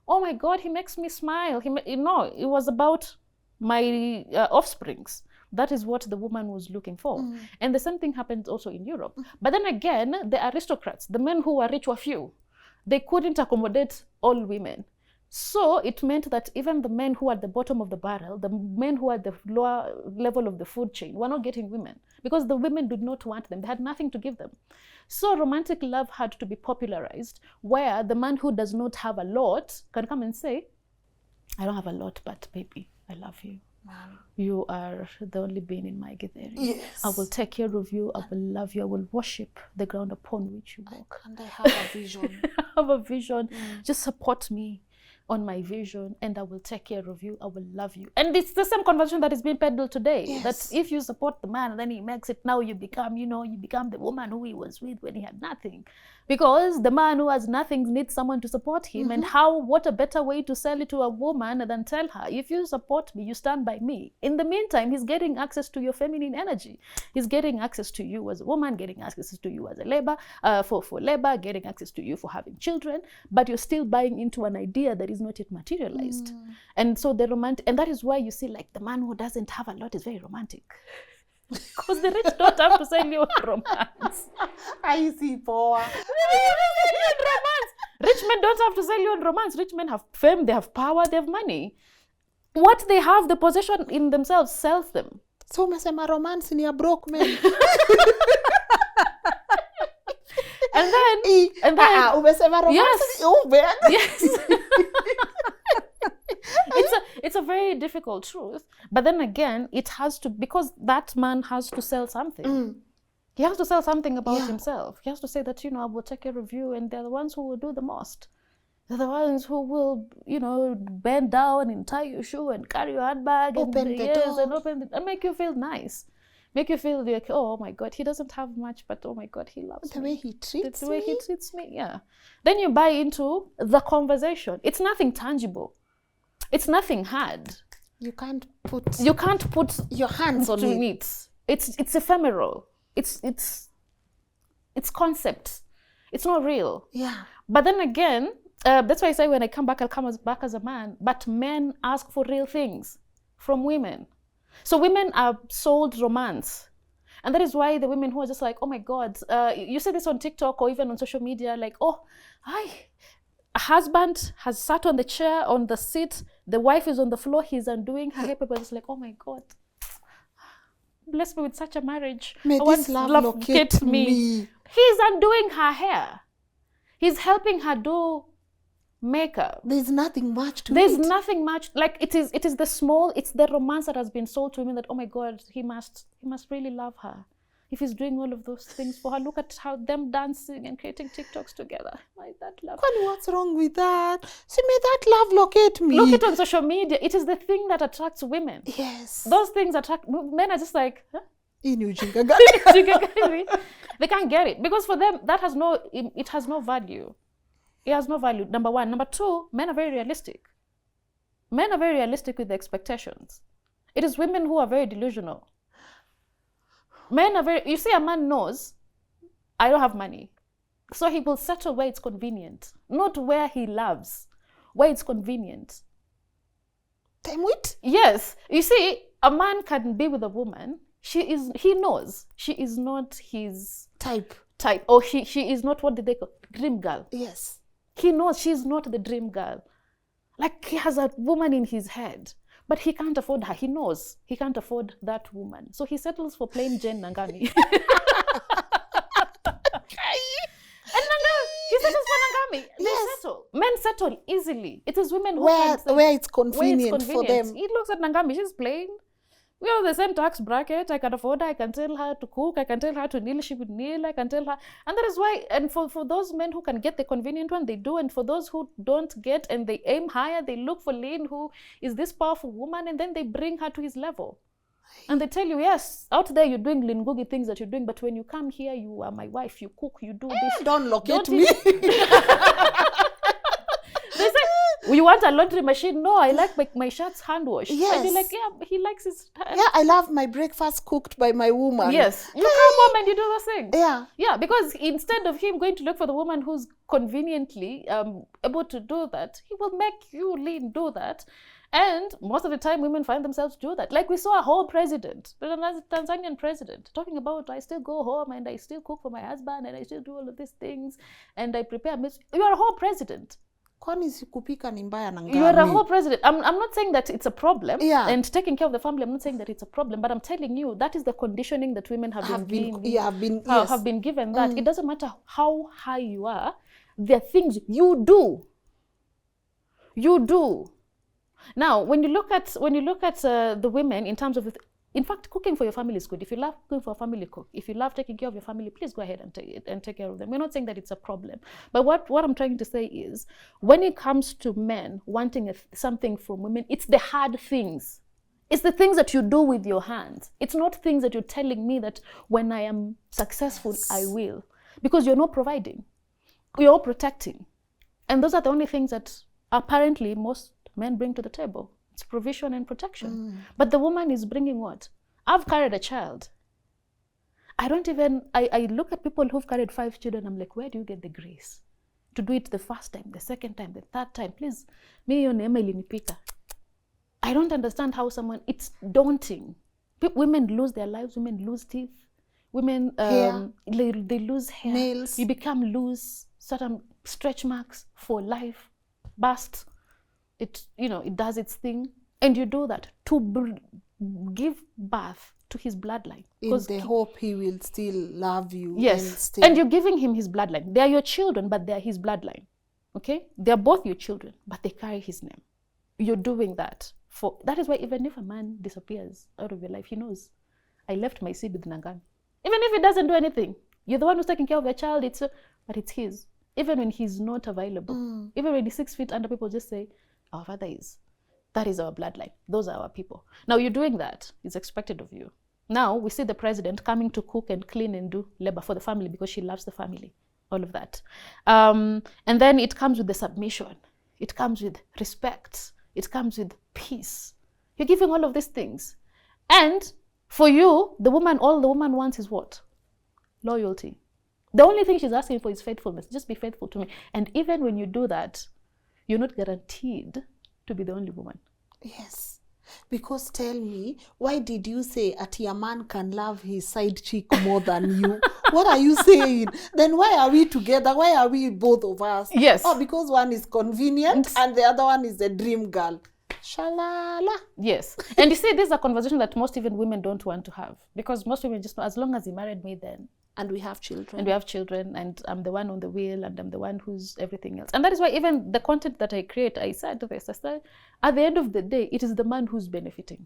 oh my God, he makes me smile. No, it was about my offsprings. That is what the woman was looking for. And the same thing happened also in Europe. But then again, the aristocrats, the men who were rich were few. They couldn't accommodate all women. So it meant that even the men who were at the bottom of the barrel, the men who were at the lower level of the food chain, were not getting women because the women did not want them. They had nothing to give them. So romantic love had to be popularized, where the man who does not have a lot can come and say, I don't have a lot, but baby, I love you. Wow. You are the only being in my githeri. Yes. I will take care of you. I will love you. I will worship the ground upon which you walk. And I have a vision. I have a vision. Just support me on my vision, and I will take care of you. I will love you. And it's the same conversation that is being peddled today. Yes. That if you support the man, then he makes it. Now you become the woman who he was with when he had nothing. Because the man who has nothing needs someone to support him. And what a better way to sell it to a woman than tell her, if you support me, you stand by me. In the meantime, he's getting access to your feminine energy. He's getting access to you as a woman, getting access to you as a labor, for labor, getting access to you for having children, but you're still buying into an idea that is not yet materialized. And so and that is why you see, like, the man who doesn't have a lot is very romantic. Because the rich don't have to sell you on romance. I see power. Rich men don't have to sell you on romance. Rich men have fame, they have power, they have money. What they have, the possession in themselves, sells them. So umesema romance ni a broke man. And then umesema romance. Yes. It's a very difficult truth, but then again, it has to, because that man has to sell something. He has to sell something about himself. He has to say that, I will take care of you, and they're the ones who will do the most. They're the ones who will, bend down and tie your shoe and carry your handbag Open the door. and open and make you feel nice. Make you feel like, oh my God, he doesn't have much, but oh my God, he loves The me. way he treats The way me. he treats me, yeah. Then you buy into the conversation. It's nothing tangible. It's nothing hard. You can't put your hands on it. It's ephemeral. It's concept. It's not real. Yeah. But then again, that's why I say when I come back, I'll come back as a man. But men ask for real things from women. So women are sold romance. And that is why the women who are just like, oh my God, you see this on TikTok or even on social media, like, a husband has sat on the chair, on the seat, the wife is on the floor, he's undoing her hair. People are just like, oh my God, bless me with such a marriage. May this love locate me. He's undoing her hair. He's helping her do makeup. There's nothing much to There's it. nothing much. Like it is the romance that has been sold to women that, oh my God, he must really love her. If he's doing all of those things for her, look at how them dancing and creating TikToks together. My, that love. What's wrong with that? See, may that love locate me. Look at it on social media. It is the thing that attracts women. Yes. Those things attract men. Are just like, huh? They can't get it because for them it has no value. It has no value. Number one. Number two, men are very realistic. Men are very realistic with the expectations. It is women who are very delusional. Men are very, you see, a man knows, I don't have money. So he will settle where it's convenient, not where he loves, where it's convenient. Time with? Yes. You see, a man can be with a woman. He knows she is not his type. Or she is not, what did they call, dream girl. Yes. He knows she's not the dream girl. Like he has a woman in his head, but he can't afford her. He knows he can't afford that woman. So he settles for plain Jane Nangami. And he settles for Nangami. They settle. Men settle easily. It is women who where it's convenient for them. He looks at Nangami, she's plain. We are the same tax bracket. I can afford her. I can tell her to cook. I can tell her to kneel. She would kneel. I can tell her. And that is why, and for those men who can get the convenient one, they do. And for those who don't get and they aim higher, they look for Lynn, who is this powerful woman, and then they bring her to his level. And they tell you, yes, out there you're doing Lynn Ngugi things that you're doing, but when you come here, you are my wife. You cook, you do this. Don't locate me. They say, you want a laundry machine? No, I like my shirts hand washed. Yes. And you're like, yeah, he likes his... Yeah, I love my breakfast cooked by my woman. Yes. You come home and you do those things. Yeah. Yeah, because instead of him going to look for the woman who's conveniently able to do that, he will make you, Lynn, do that. And most of the time, women find themselves do that. Like we saw a whole president, the Tanzanian president, talking about, I still go home and I still cook for my husband and I still do all of these things and I prepare meals. You are a whole president. Kwani sikupika ni mbaya Nangami? You are a whole president. I'm not saying that it's a problem. Yeah. And taking care of the family, I'm not saying that it's a problem. But I'm telling you, that is the conditioning that women have been given. That it doesn't matter how high you are, there are things you do. You do. Now, when you look at the women in terms of, in fact, cooking for your family is good. If you love cooking for a family, cook. If you love taking care of your family, please go ahead and take care of them. We're not saying that it's a problem. But what I'm trying to say is, when it comes to men wanting something from women, it's the hard things. It's the things that you do with your hands. It's not things that you're telling me that when I am successful, I will. Because you're not providing. You're protecting. And those are the only things that apparently most men bring to the table. It's provision and protection. But the woman is bringing what? I've carried a child. I look at people who've carried 5 children. I'm like, where do you get the grace to do it the first time, the second time, the third time? Please, me your name Nipika. I don't understand how it's daunting. Women lose their lives. Women lose teeth. Women, they lose hair. Nails. You become loose, certain stretch marks for life, bust. It does its thing, and you do that to give birth to his bloodline. In the hope he will still love you. Yes, and you're giving him his bloodline. They are your children, but they are his bloodline. Okay, they are both your children, but they carry his name. You're doing that that is why even if a man disappears out of your life, he knows, I left my seed with Nangami. Even if he doesn't do anything, you're the one who's taking care of your child. But it's his. even when he's not available. Even when he's 6 feet under, people just say, our father is. That is our bloodline. Those are our people. Now you're doing that. It's expected of you. Now we see the president coming to cook and clean and do labor for the family because she loves the family. All of that. And then it comes with the submission. It comes with respect. It comes with peace. You're giving all of these things. And for you, all the woman wants is what? Loyalty. The only thing she's asking for is faithfulness. Just be faithful to me. And even when you do that, you're not guaranteed to be the only woman. Yes. Because tell me, why did you say a man can love his side chick more than you? What are you saying? Then why are we together? Why are we both of us? Yes. Oh, because one is convenient and the other one is a dream girl. Shalala. Yes. And you see, this is a conversation that most even women don't want to have. Because most women just know, as long as he married me, then. And we have children. And I'm the one on the wheel, and I'm the one who's everything else. And that is why even the content that I create, I said to this, at the end of the day, it is the man who's benefiting.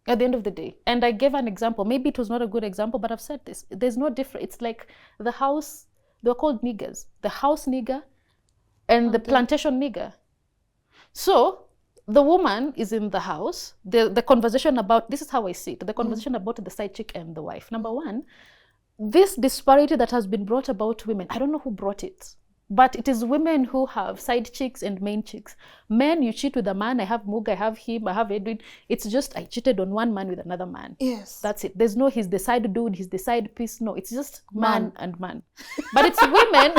At the end of the day. And I gave an example. Maybe it was not a good example, but I've said this. There's no difference. It's like the house, they were called niggers. The house nigger and the plantation nigger. So the woman is in the house. The conversation about, this is how I see it, the conversation about the side chick and the wife. Number one, this disparity that has been brought about to women, I don't know who brought it, but it is women who have side chicks and main chicks. Men, you cheat with a man, I have Muga, I have him, I have Edwin. It's just, I cheated on one man with another man. Yes. That's it. There's no, he's the side dude, he's the side piece. No, it's just man and man. But it's women,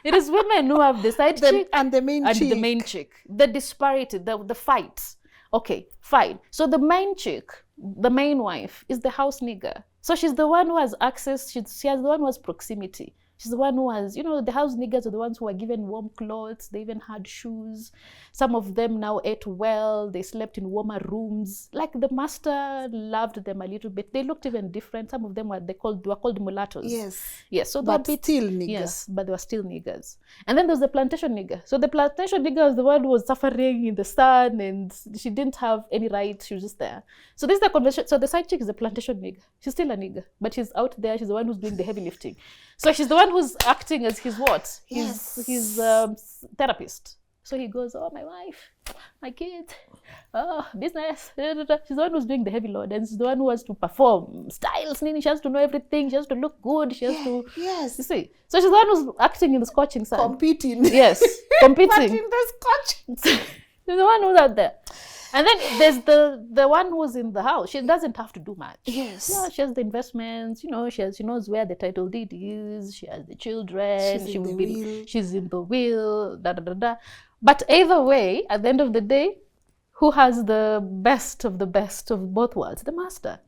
it is women who have the side chick and the main chick. And the main chick. The disparity, the fights. Okay, fine. So the main chick, the main wife, is the house nigger. So she's the one who has access, she has the one who has proximity. She's the one who has, the house niggers are the ones who are given warm clothes, they even had shoes. Some of them now ate well, they slept in warmer rooms. Like the master loved them a little bit. They looked even different. Some of them were called mulattoes. Yes. Yes. So but still niggers. Yes, but they were still niggers. And then there's the plantation nigger. So the plantation nigger was the one who was suffering in the sun and she didn't have any rights. She was just there. So this is the conversation. So the side chick is the plantation nigger. She's still a nigger, but she's out there. She's the one who's doing the heavy lifting. So she's the one who's acting as his what? His therapist. So he goes, oh, my wife, my kids, oh, business. She's the one who's doing the heavy load, and she's the one who has to perform styles. She has to know everything. She has to look good. She has to. Yes. You see. So she's the one who's acting in the scorching sun. Competing. Yes. Competing. But in the scorching. She's the one who's out there. And then there's the one who's in the house. She doesn't have to do much. Yes. Yeah, she has the investments, she knows where the title deed is, she has the children, she's in the will, But either way, at the end of the day, who has the best of both worlds? The master.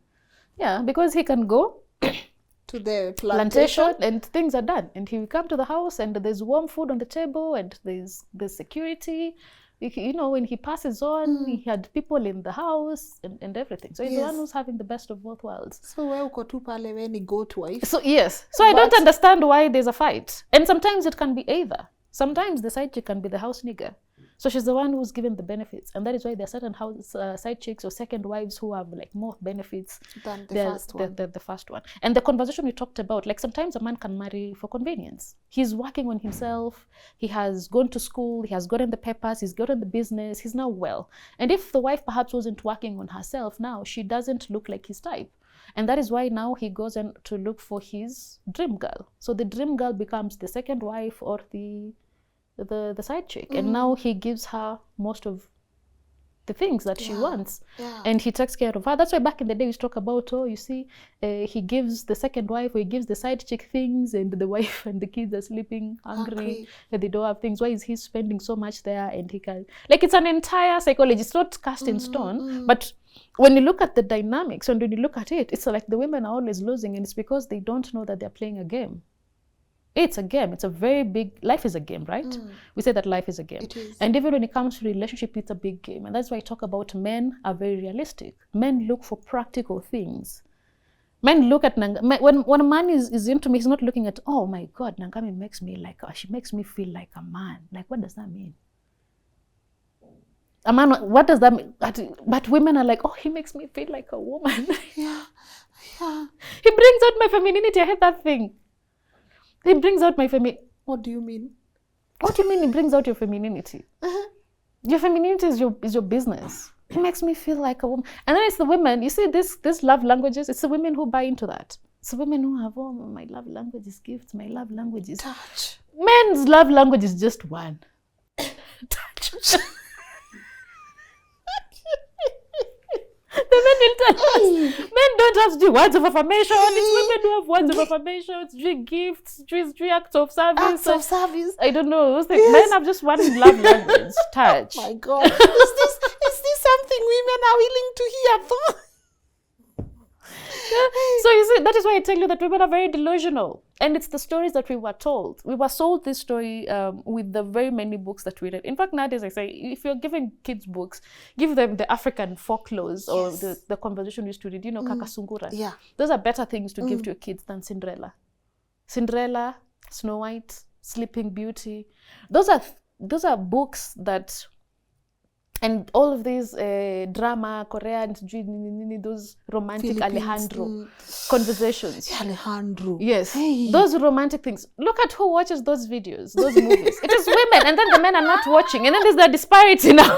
Yeah, because he can go to the plantation and things are done. And he will come to the house and there's warm food on the table and there's security. When he passes on, he had people in the house and everything. So he's the one who's having the best of both worlds. So where uko tu pale when he go twice? So yes. So I don't understand why there's a fight. And sometimes it can be either. Sometimes the side chick can be the house nigger. So she's the one who's given the benefits. And that is why there are certain side chicks or second wives who have like more benefits than the first one. And the conversation we talked about, like sometimes a man can marry for convenience. He's working on himself. He has gone to school. He has gotten the papers. He's gotten the business. He's now well. And if the wife perhaps wasn't working on herself now, she doesn't look like his type. And that is why now he goes in to look for his dream girl. So the dream girl becomes the second wife or the side chick, and now he gives her most of the things that she wants, and he takes care of her. That's why back in the day we talk about, he gives the second wife, or he gives the side chick things, and the wife and the kids are sleeping hungry, and they don't have things. Why is he spending so much there? And he can, like, it's an entire psychology. It's not cast in stone, but when you look at the dynamics and when you look at it, it's like the women are always losing, and it's because they don't know that they're playing a game. It's a game. It's a very big, life is a game, right? We say that life is a game. It is. And even when it comes to relationship, it's a big game. And that's why I talk about men are very realistic. Men look for practical things. Men look at, when a man is into me, he's not looking at, oh my God, Nangami makes me like, she makes me feel like a man. Like, what does that mean? A man, what does that mean? But women are like, oh, he makes me feel like a woman. Yeah. He brings out my femininity. I hate that thing. He brings out my What do you mean? What do you mean it brings out your femininity? Your femininity is your business. It makes me feel like a woman. And then it's the women, you see this love languages, it's the women who buy into that. It's the women who have, oh, my love language is gifts, my love language is touch. Men's love language is just one. Touch. The men will tell us, men don't have to do words of affirmation. It's women who have words of affirmation, three gifts, three acts of service. Acts of service. I don't know. Those things. Men have just one love language, touch. My God. Is this something women are willing to hear though? So you see, that is why I tell you that women are very delusional. And it's the stories that we were told. We were sold this story with the very many books that we read. In fact, nowadays I say, if you're giving kids books, give them the African folklores or the conversation we used to read, you know, Kakasungura. Yeah. Those are better things to give to your kids than Cinderella. Cinderella, Snow White, Sleeping Beauty. Those are books that... And all of these drama, Korean, those romantic Philippines, Alejandro conversations. Alejandro. Yes. Hey. Those romantic things. Look at who watches those videos, those movies. It is women, and then the men are not watching. And then there's the disparity now.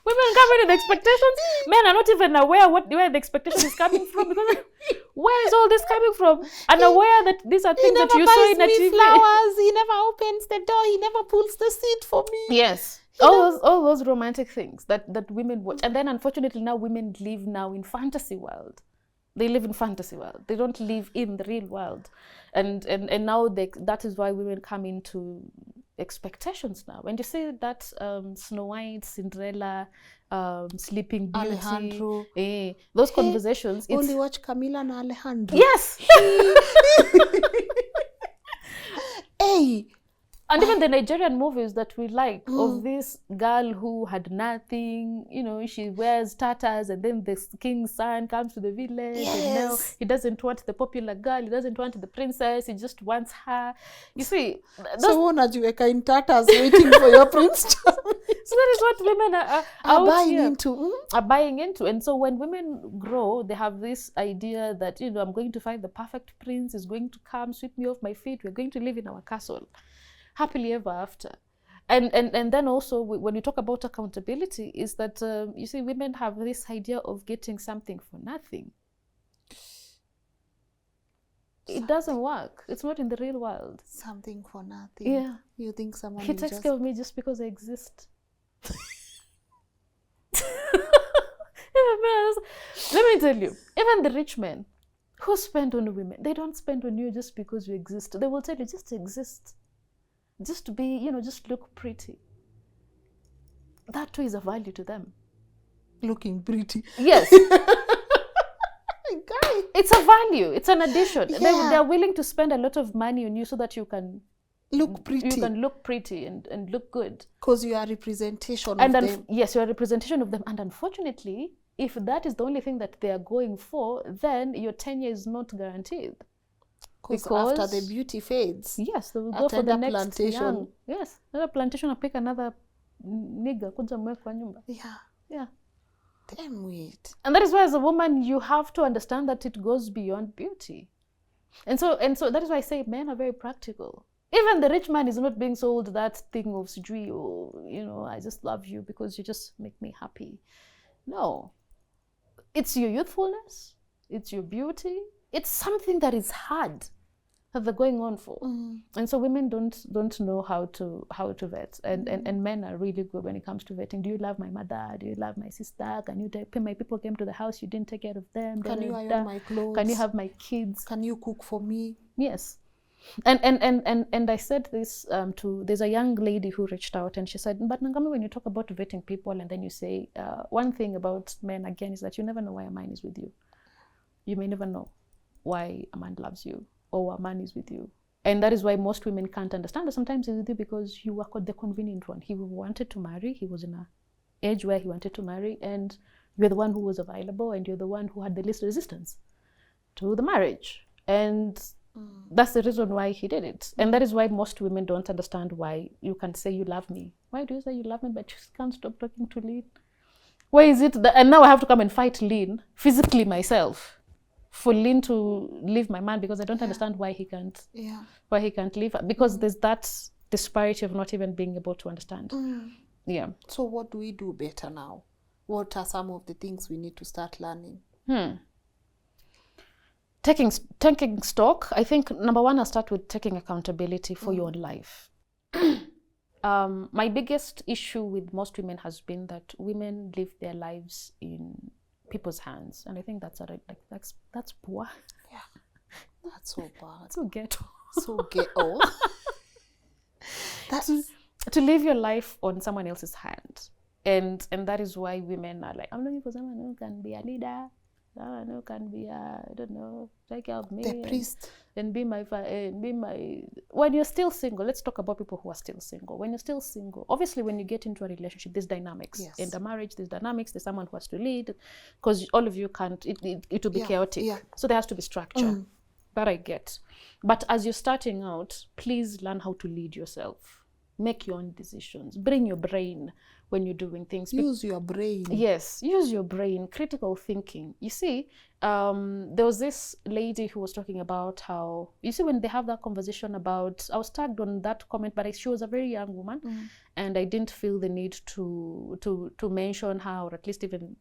Women come in with expectations. Men are not even aware where the expectation is coming from. Because where is all this coming from? Unaware that these are things that you saw in a TV. Flowers. He never opens the door. He never pulls the seat for me. Yes. All those romantic things that women watch. And then unfortunately now women live now in fantasy world. They live in fantasy world. They don't live in the real world. And now that is why women come into expectations now. When you say that Snow White, Cinderella, Sleeping Beauty, Alejandro, those conversations. Only watch Camila and Alejandro. Yes! Hey! And even the Nigerian movies that we like of this girl who had nothing, you know, she wears tatters and then the king's son comes to the village. Yes. And now he doesn't want the popular girl, he doesn't want the princess, he just wants her. You see, so unajiweka in tatters waiting for your prince charming. So that is what women are buying into. And so when women grow, they have this idea that, you know, I'm going to find the perfect prince, he's going to come, sweep me off my feet, we're going to live in our castle. Happily ever after. And then also when you talk about accountability is that you see women have this idea of getting something for nothing. It doesn't work. It's not in the real world. Something for nothing. Yeah. You think someone he takes care of me just because I exist. Let me tell you, even the rich men who spend on women, they don't spend on you just because you exist. They will tell you just exist. Just to be, you know, just look pretty. That too is a value to them. Looking pretty. Yes. It's a value. It's an addition. Yeah. They're willing to spend a lot of money on you so that you can look pretty. You can look pretty and look good. Because you are a representation of them. Yes, you're a representation of them. And unfortunately, if that is the only thing that they are going for, then your tenure is not guaranteed. Because after the beauty fades, yes, they will go for the next plantation. Young. Yes, another plantation will pick another nigga. Yeah. Damn weird. And that is why as a woman, you have to understand that it goes beyond beauty. And so that is why I say men are very practical. Even the rich man is not being sold that thing of sujui, or, you know, I just love you because you just make me happy. No. It's your youthfulness. It's your beauty. It's something that is hard that they're going on for. And so women don't know how to vet. And men are really good when it comes to vetting. Do you love my mother? Do you love my sister? Can you my people came to the house, you didn't take care of them? Can you iron my clothes? Can you have my kids? Can you cook for me? Yes. And I said this there's a young lady who reached out and she said, but Nangami, when you talk about vetting people and then you say one thing about men again is that you never know why a man is with you. You may never know why a man loves you or a man is with you. And that is why most women can't understand that sometimes he's with you because you were the convenient one. He wanted to marry, he was in an age where he wanted to marry, and you're the one who was available and you're the one who had the least resistance to the marriage. And that's the reason why he did it. And that is why most women don't understand why you can say you love me. Why do you say you love me but you can't stop talking to Lynn? Why is it that, and now I have to come and fight Lynn physically myself for Lynn to leave my man because I don't understand why he can't leave her. Because there's that disparity of not even being able to understand. Yeah. So what do we do better now? What are some of the things we need to start learning? Taking stock. I think number one, I'll start with taking accountability for your own life. My biggest issue with most women has been that women live their lives in people's hands, and I think that's poor. Yeah, that's so bad. So ghetto. So ghetto. That's to live your life on someone else's hand, and that is why women are like, I'm looking for someone who can be a leader, someone who can be take care of me, the priest, and be my. When you're still single, let's talk about people who are still single. When you're still single, obviously, when you get into a relationship, there's dynamics. Yes. In the marriage, there's dynamics. There's someone who has to lead, because all of you can't. It will be chaotic. Yeah. So there has to be structure. That I get. But as you're starting out, please learn how to lead yourself. Make your own decisions. Bring your brain when you're doing things. Use your brain. Yes, use your brain. Critical thinking. You see, there was this lady who was talking about how, you see, when they have that conversation about, I was tagged on that comment, but she was a very young woman, and I didn't feel the need to mention her, or at least even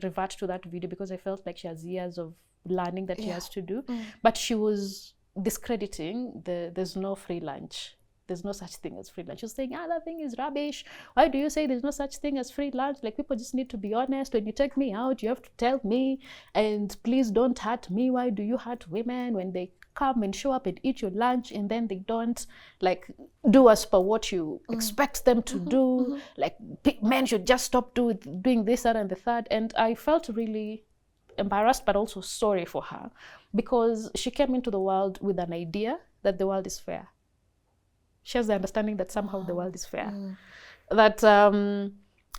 revert to that video, because I felt like she has years of learning that she has to do. But she was discrediting there's no free lunch. There's no such thing as free lunch. She was saying, that thing is rubbish. Why do you say there's no such thing as free lunch? Like, people just need to be honest. When you take me out, you have to tell me, and please don't hurt me. Why do you hurt women when they come and show up and eat your lunch, and then they don't like do as per what you expect them to do? Like, men should just stop doing this, that, and the third. And I felt really embarrassed, but also sorry for her, because she came into the world with an idea that the world is fair. She has the understanding that somehow the world is fair, that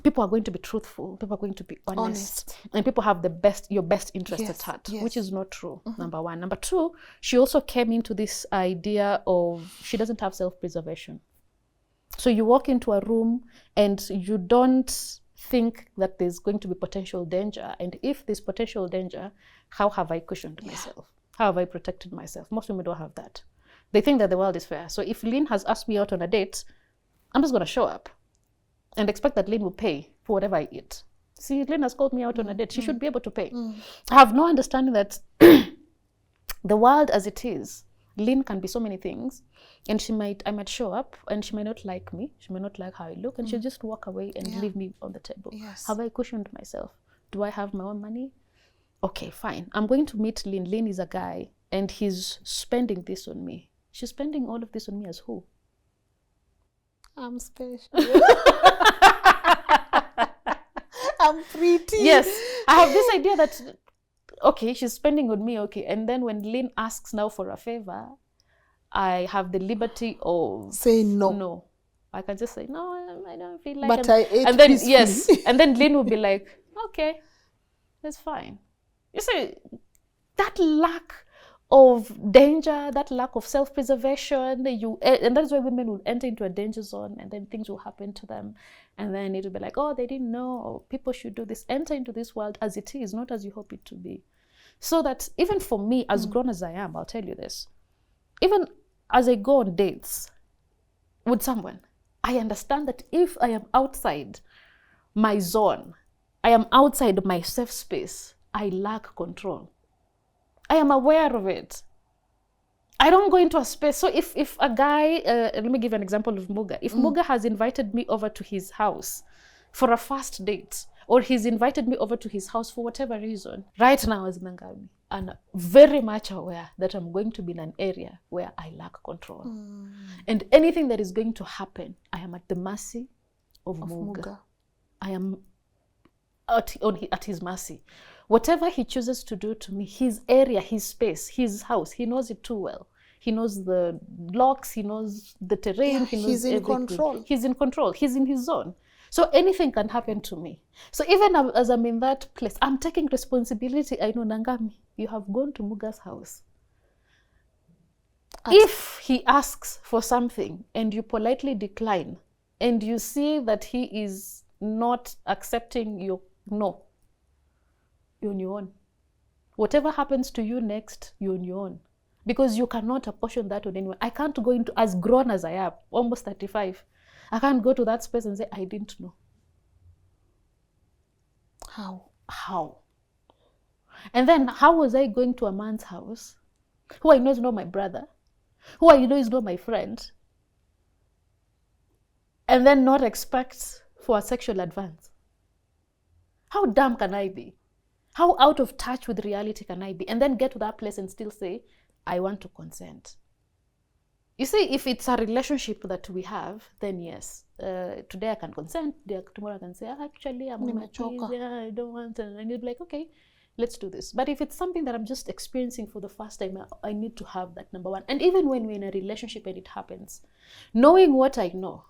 people are going to be truthful, people are going to be honest. And people have your best interest at heart, which is not true, number one. Number two, she also came into this idea of, she doesn't have self-preservation. So you walk into a room and you don't think that there's going to be potential danger. And if there's potential danger, how have I cushioned myself? How have I protected myself? Most women don't have that. They think that the world is fair. So if Lynn has asked me out on a date, I'm just going to show up and expect that Lynn will pay for whatever I eat. See, Lynn has called me out on a date. She should be able to pay. I have no understanding that the world as it is, Lynn can be so many things, and I might show up and she might not like me. She might not like how I look, and she'll just walk away and leave me on the table. Have I cushioned myself? Do I have my own money? Okay, fine. I'm going to meet Lynn. Lynn is a guy, and he's spending this on me. She's spending all of this on me as who? I'm special. I'm pretty. Yes. I have this idea that, okay, she's spending on me, okay. And then when Lynn asks now for a favor, I have the liberty of saying no. No. I can just say, no, I don't feel like but I ate and then peacefully. Yes. And then Lynn will be like, okay, that's fine. You see, that lack of danger, that lack of self-preservation, and that is why women will enter into a danger zone, and then things will happen to them, and then it will be like, oh, they didn't know, or people should do this. Enter into this world as it is, not as you hope it to be. So that even for me, as grown as I am, I'll tell you this, even as I go on dates with someone, I understand that if I am outside my zone, I am outside my safe space, I lack control. I am aware of it. I don't go into a space. So if a guy, let me give an example of Muga. If Muga has invited me over to his house for a first date, or he's invited me over to his house for whatever reason, right now as Nangami, I'm very much aware that I'm going to be in an area where I lack control. And anything that is going to happen, I am at the mercy of Muga. I am at his mercy. Whatever he chooses to do to me, his area, his space, his house, he knows it too well. He knows the locks, he knows the terrain, he knows he's in everything. control. He's in control. He's in his zone. So anything can happen to me. So even as I'm in that place, I'm taking responsibility. I know, Nangami, you have gone to Muga's house. If he asks for something and you politely decline, and you see that he is not accepting your no, you're on your own. Whatever happens to you next, you're on your own. Because you cannot apportion that on anyone. I can't go into, as grown as I am, almost 35, I can't go to that space and say, I didn't know. How? And then how was I going to a man's house who I know is not my brother, who I know is not my friend, and then not expect for a sexual advance? How dumb can I be? How out of touch with reality can I be? And then get to that place and still say, I want to consent. You see, if it's a relationship that we have, then yes, today I can consent, tomorrow I can say, actually, I'm on my knees, I don't want, and you'll be like, okay, let's do this. But if it's something that I'm just experiencing for the first time, I need to have that, number one. And even when we're in a relationship and it happens, knowing what I know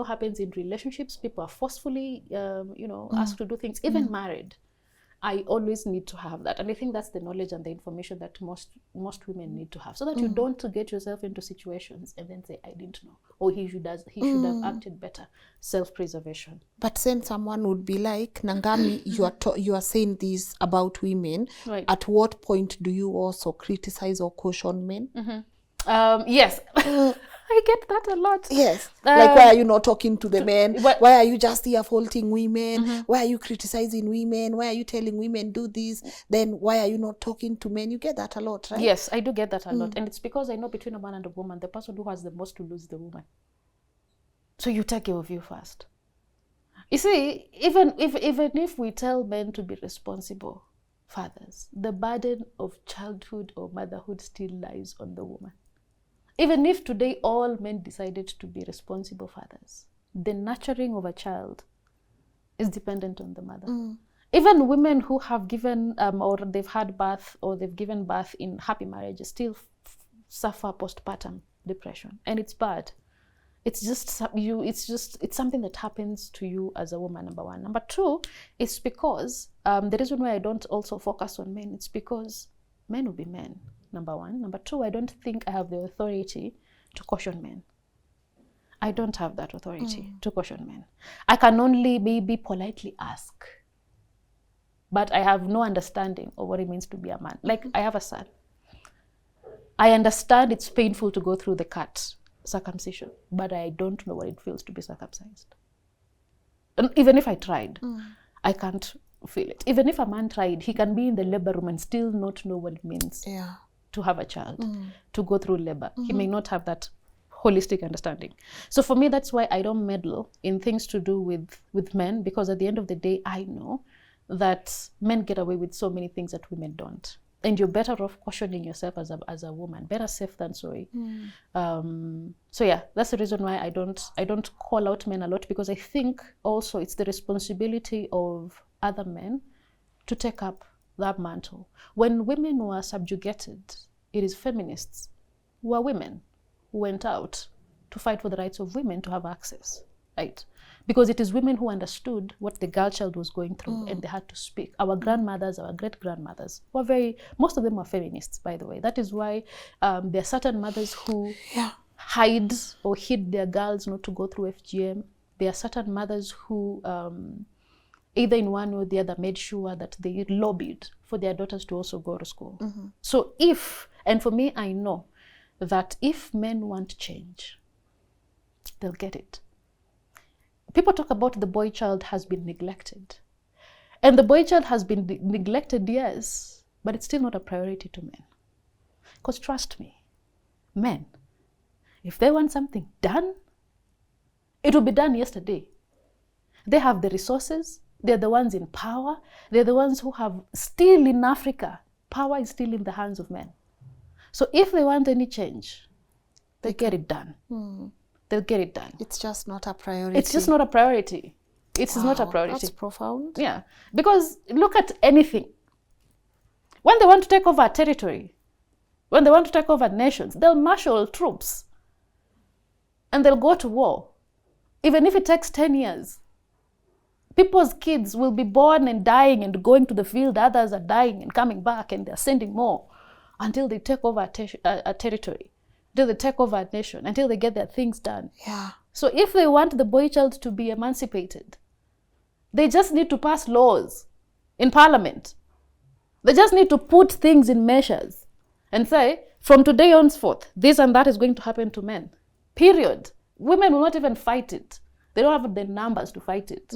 happens in relationships, people are forcefully, asked to do things, even married. I always need to have that. And I think that's the knowledge and the information that most women need to have, so that you don't get yourself into situations and then say, I didn't know, or he should have acted better. Self-preservation. But then someone would be like, Nangami, you are saying this about women. Right. At what point do you also criticize or caution men? Yes. I get that a lot. Yes. Like, why are you not talking to the men? Why are you just here faulting women? Why are you criticizing women? Why are you telling women do this? Then why are you not talking to men? You get that a lot, right? Yes, I do get that a lot. And it's because I know between a man and a woman, the person who has the most to lose is the woman. So you take care of you first. You see, even if we tell men to be responsible fathers, the burden of childhood or motherhood still lies on the woman. Even if today all men decided to be responsible fathers, the nurturing of a child is dependent on the mother. Even women who have given or they've had birth or they've given birth in happy marriages still suffer postpartum depression, and it's bad. It's something that happens to you as a woman, number one. Number two, it's because the reason why I don't also focus on men, it's because men will be men. Number one. Number two, I don't think I have the authority to caution men. I don't have that authority to caution men. I can only maybe politely ask, but I have no understanding of what it means to be a man. Like, I have a son. I understand it's painful to go through the cut, circumcision, but I don't know what it feels to be circumcised. And even if I tried, I can't feel it. Even if a man tried, he can be in the labor room and still not know what it means. To have a child, to go through labor. He may not have that holistic understanding. So for me, that's why I don't meddle in things to do with men, because at the end of the day, I know that men get away with so many things that women don't. And you're better off cautioning yourself as a woman. Better safe than sorry. So yeah, that's the reason why I don't call out men a lot, because I think also it's the responsibility of other men to take up that mantle. When women were subjugated, it is feminists who are women who went out to fight for the rights of women to have access, right? Because it is women who understood what the girl child was going through, and they had to speak. Our grandmothers, our great-grandmothers most of them were feminists, by the way. That is why there are certain mothers who hid their girls not to go through FGM. There are certain mothers who either in one or the other made sure that they lobbied for their daughters to also go to school. So and for me, I know that if men want change, they'll get it. People talk about the boy child has been neglected. And the boy child has been neglected, yes, but it's still not a priority to men. Because trust me, men, if they want something done, it will be done yesterday. They have the resources. They're the ones in power. They're the ones who have, still in Africa, power is still in the hands of men. So if they want any change, they get it done. They'll get it done. It's just not a priority. It's just not a priority. It's not a priority. That's profound. Yeah. Because look at anything. When they want to take over a territory, when they want to take over nations, they'll marshal troops and they'll go to war. Even if it takes 10 years. People's kids will be born and dying and going to the field. Others are dying and coming back, and they're sending more until they take over a territory, until they take over a nation, until they get their things done. Yeah. So if they want the boy child to be emancipated, they just need to pass laws in parliament They just need to put things in measures and say, from today henceforth, this and that is going to happen to men. Period. Women will not even fight it. They don't have the numbers to fight it.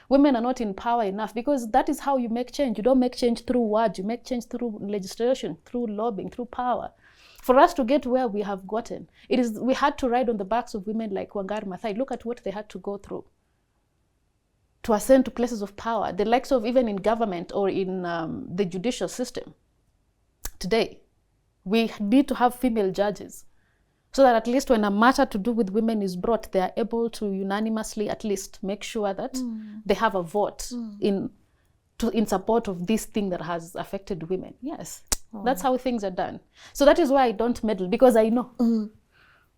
Women are not in power enough, because that is how you make change. You don't make change through words. You make change through legislation, through lobbying, through power. For us to get where we have gotten, we had to ride on the backs of women like Nangami Masakha. Look at what they had to go through to ascend to places of power, the likes of even in government or in the judicial system. Today, we need to have female judges, so that at least when a matter to do with women is brought, they are able to unanimously at least make sure that they have a vote in support of this thing that has affected women. Yes, that's how things are done. So that is why I don't meddle, because I know.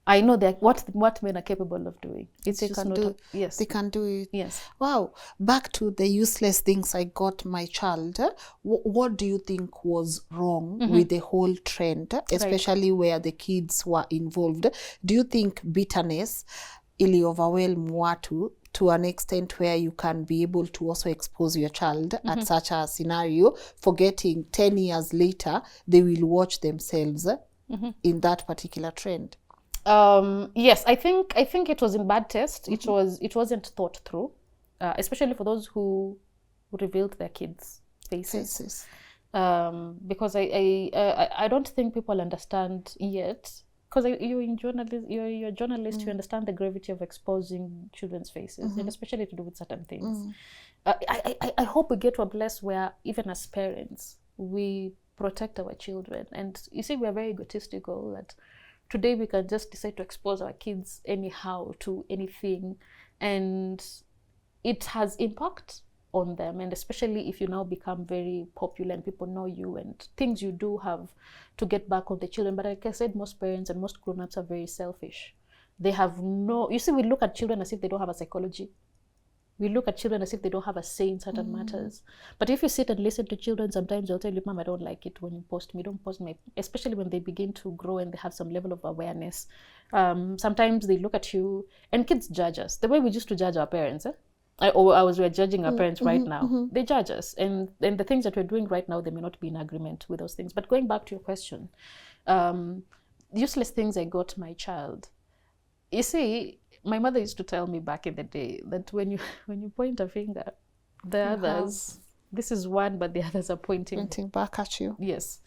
I know that what men are capable of doing. It's just not. Yes, they can do it. Yes. Wow. Back to the useless things I got my child. What do you think was wrong with the whole trend, especially where the kids were involved? Do you think bitterness ili overwhelm watu to an extent where you can be able to also expose your child at such a scenario, forgetting 10 years later they will watch themselves in that particular trend? Yes, I think it was in bad taste. It wasn't thought through, especially for those who revealed their kids' faces. Because I don't think people understand yet. Because you're a journalist, you understand the gravity of exposing children's faces, and especially to do with certain things. I hope we get to a place where even as parents we protect our children. And you see, we are very egotistical that today we can just decide to expose our kids anyhow to anything, and it has impact on them. And especially if you now become very popular and people know you, and things you do have to get back on the children. But like I said, most parents and most grown-ups are very selfish. They have you see, we look at children as if they don't have a psychology. We look at children as if they don't have a say in certain matters. But if you sit and listen to children, sometimes they'll tell you, Mom, I don't like it when you post me. Don't post me. Especially when they begin to grow and they have some level of awareness. Sometimes they look at you, and kids judge us. The way we used to judge our parents, we're judging our parents right now. They judge us. And the things that we're doing right now, they may not be in agreement with those things. But going back to your question, useless things I got my child. You see, my mother used to tell me back in the day that when you point a finger, the others, this is one, but the others are pointing back at you. Yes.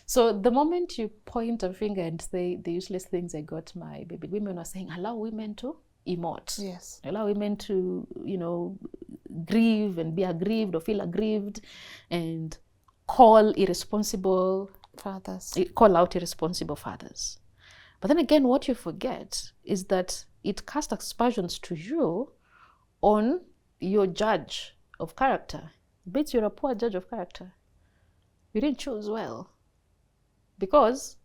So the moment you point a finger and say the useless things I got my baby, women are saying, allow women to emote. Yes. Allow women to, grieve and be aggrieved or feel aggrieved, and call out irresponsible fathers. But then again, what you forget is that it casts aspersions to you on your judge of character. But you're a poor judge of character. You didn't choose well, because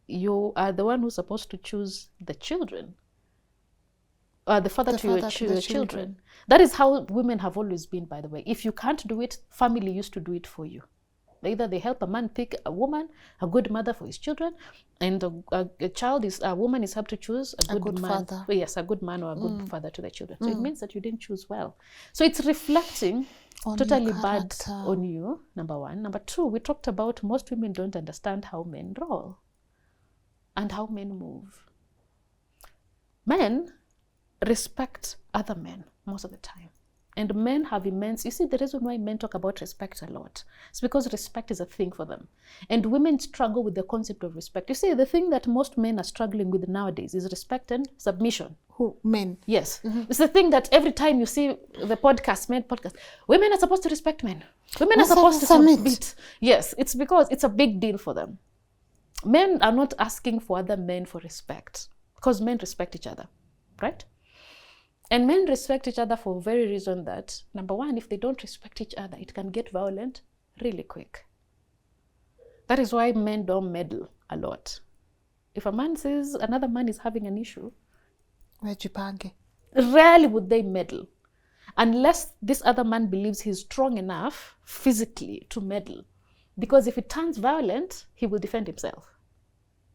you are the one who's supposed to choose the children, the father to your children. That is how women have always been, by the way. If you can't do it, family used to do it for you. Either they help a man pick a woman, a good mother for his children, and a woman is helped to choose a good man. Father. Yes, a good man or a good father to the children. So it means that you didn't choose well. So it's reflecting on totally bad on you, number one. Number two, we talked about most women don't understand how men roll and how men move. Men respect other men most of the time. And men have you see, the reason why men talk about respect a lot is because respect is a thing for them. And women struggle with the concept of respect. You see, the thing that most men are struggling with nowadays is respect and submission. Who? Men? Yes. It's the thing that every time you see the men podcast, women are supposed to respect men. Women are supposed to submit. Yes, it's because it's a big deal for them. Men are not asking for other men for respect, because men respect each other, right? And men respect each other for a very reason that, number one, if they don't respect each other, it can get violent really quick. That is why men don't meddle a lot. If a man says another man is having an issue, rarely would they meddle, unless this other man believes he's strong enough physically to meddle. Because if it turns violent, he will defend himself,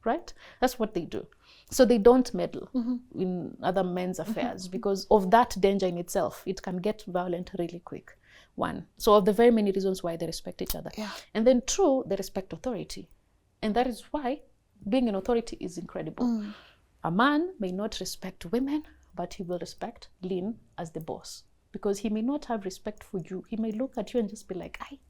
right? That's what they do. So they don't meddle in other men's affairs because of that danger in itself. It can get violent really quick. One. So of the very many reasons why they respect each other. Yeah. And then two, they respect authority. And that is why being an authority is incredible. A man may not respect women, but he will respect Lynn as the boss. Because he may not have respect for you. He may look at you and just be like, "Ay,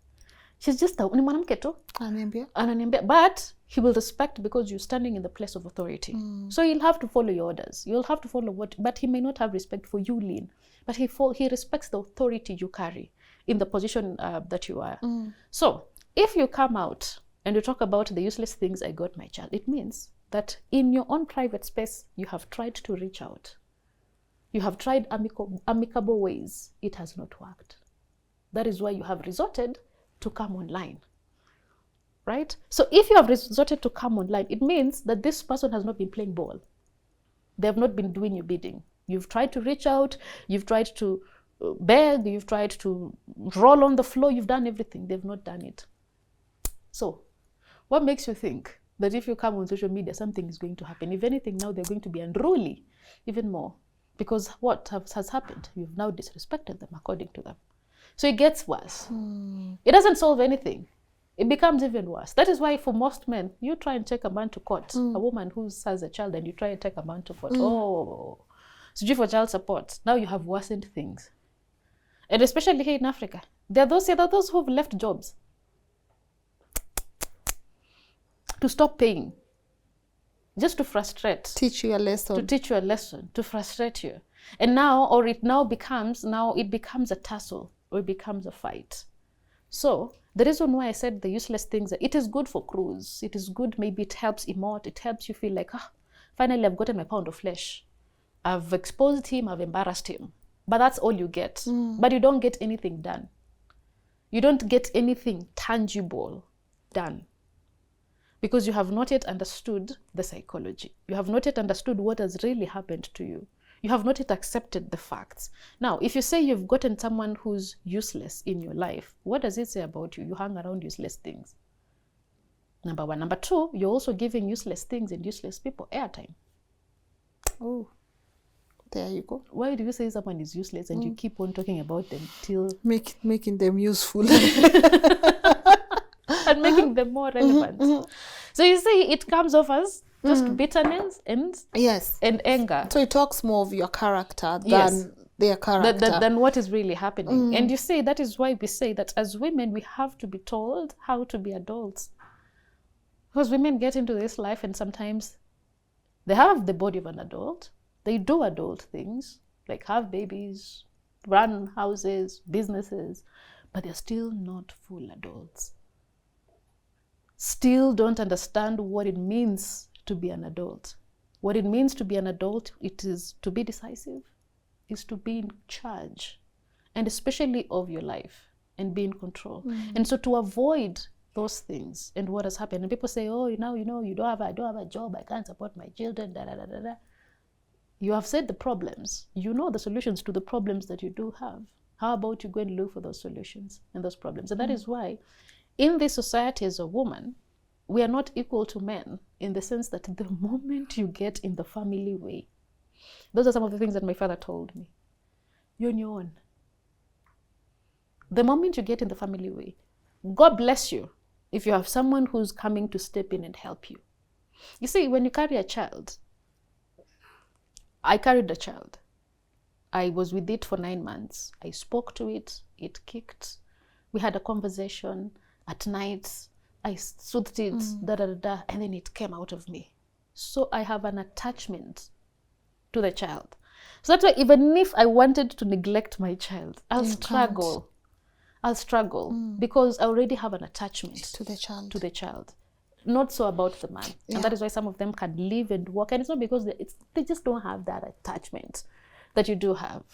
she's just a ni mwanamke tu." Ananiambia. But he will respect because you're standing in the place of authority. So he'll have to follow your orders. You'll have to follow but he may not have respect for you, Lynn. But he respects the authority you carry in the position that you are. So if you come out and you talk about the useless things I got my child, it means that in your own private space, you have tried to reach out. You have tried amicable ways. It has not worked. That is why you have resorted to come online, right? So if you have resorted to come online, it means that this person has not been playing ball. They have not been doing your bidding. You've tried to reach out. You've tried to beg. You've tried to roll on the floor. You've done everything. They've not done it. So what makes you think that if you come on social media, something is going to happen? If anything, now they're going to be unruly even more. Because what has happened? You've now disrespected them according to them. So it gets worse. It doesn't solve anything. It becomes even worse. That is why for most men, you try and take a man to court, a woman who has a child, and you try and take a man to court. So for child support, now you have worsened things. And especially here in Africa, there are those who have left jobs to stop paying. Just to frustrate. To teach you a lesson, to frustrate you. And now, it becomes a tussle, or it becomes a fight. So, the reason why I said the useless things, it is good for cruise. It is good, maybe it helps emote, it helps you feel like, finally I've gotten my pound of flesh. I've exposed him, I've embarrassed him. But that's all you get. But you don't get anything done. You don't get anything tangible done. Because you have not yet understood the psychology. You have not yet understood what has really happened to you. You have not yet accepted the facts. Now, if you say you've gotten someone who's useless in your life, what does it say about you? You hang around useless things. Number one. Number two, you're also giving useless things and useless people airtime. Oh, there you go. Why do you say someone is useless and you keep on talking about them till... Making them useful. And making them more relevant. So you see, it comes off as just bitterness and anger. So it talks more of your character than their character. Than what is really happening. And you see, that is why we say that as women, we have to be told how to be adults. Because women get into this life and sometimes they have the body of an adult. They do adult things, like have babies, run houses, businesses, but they're still not full adults. Still don't understand what it means to be an adult. What it means to be an adult, it is to be decisive, is to be in charge, and especially of your life, and be in control. And so to avoid those things and what has happened, and people say, oh, you don't have a job, I can't support my children, You have said the problems. You know the solutions to the problems that you do have. How about you go and look for those solutions and those problems? And that is why in this society as a woman, we are not equal to men in the sense that the moment you get in the family way, those are some of the things that my father told me. You're on your own. The moment you get in the family way, God bless you if you have someone who's coming to step in and help you. You see, when you carry a child, I carried a child. I was with it for 9 months. I spoke to it. It kicked. We had a conversation. At night, I soothed it, and then it came out of me. So I have an attachment to the child. So that's why even if I wanted to neglect my child, I'll struggle. Because I already have an attachment to the child. Not so about the man. And that is why some of them can live and work. And it's not because they just don't have that attachment that you do have,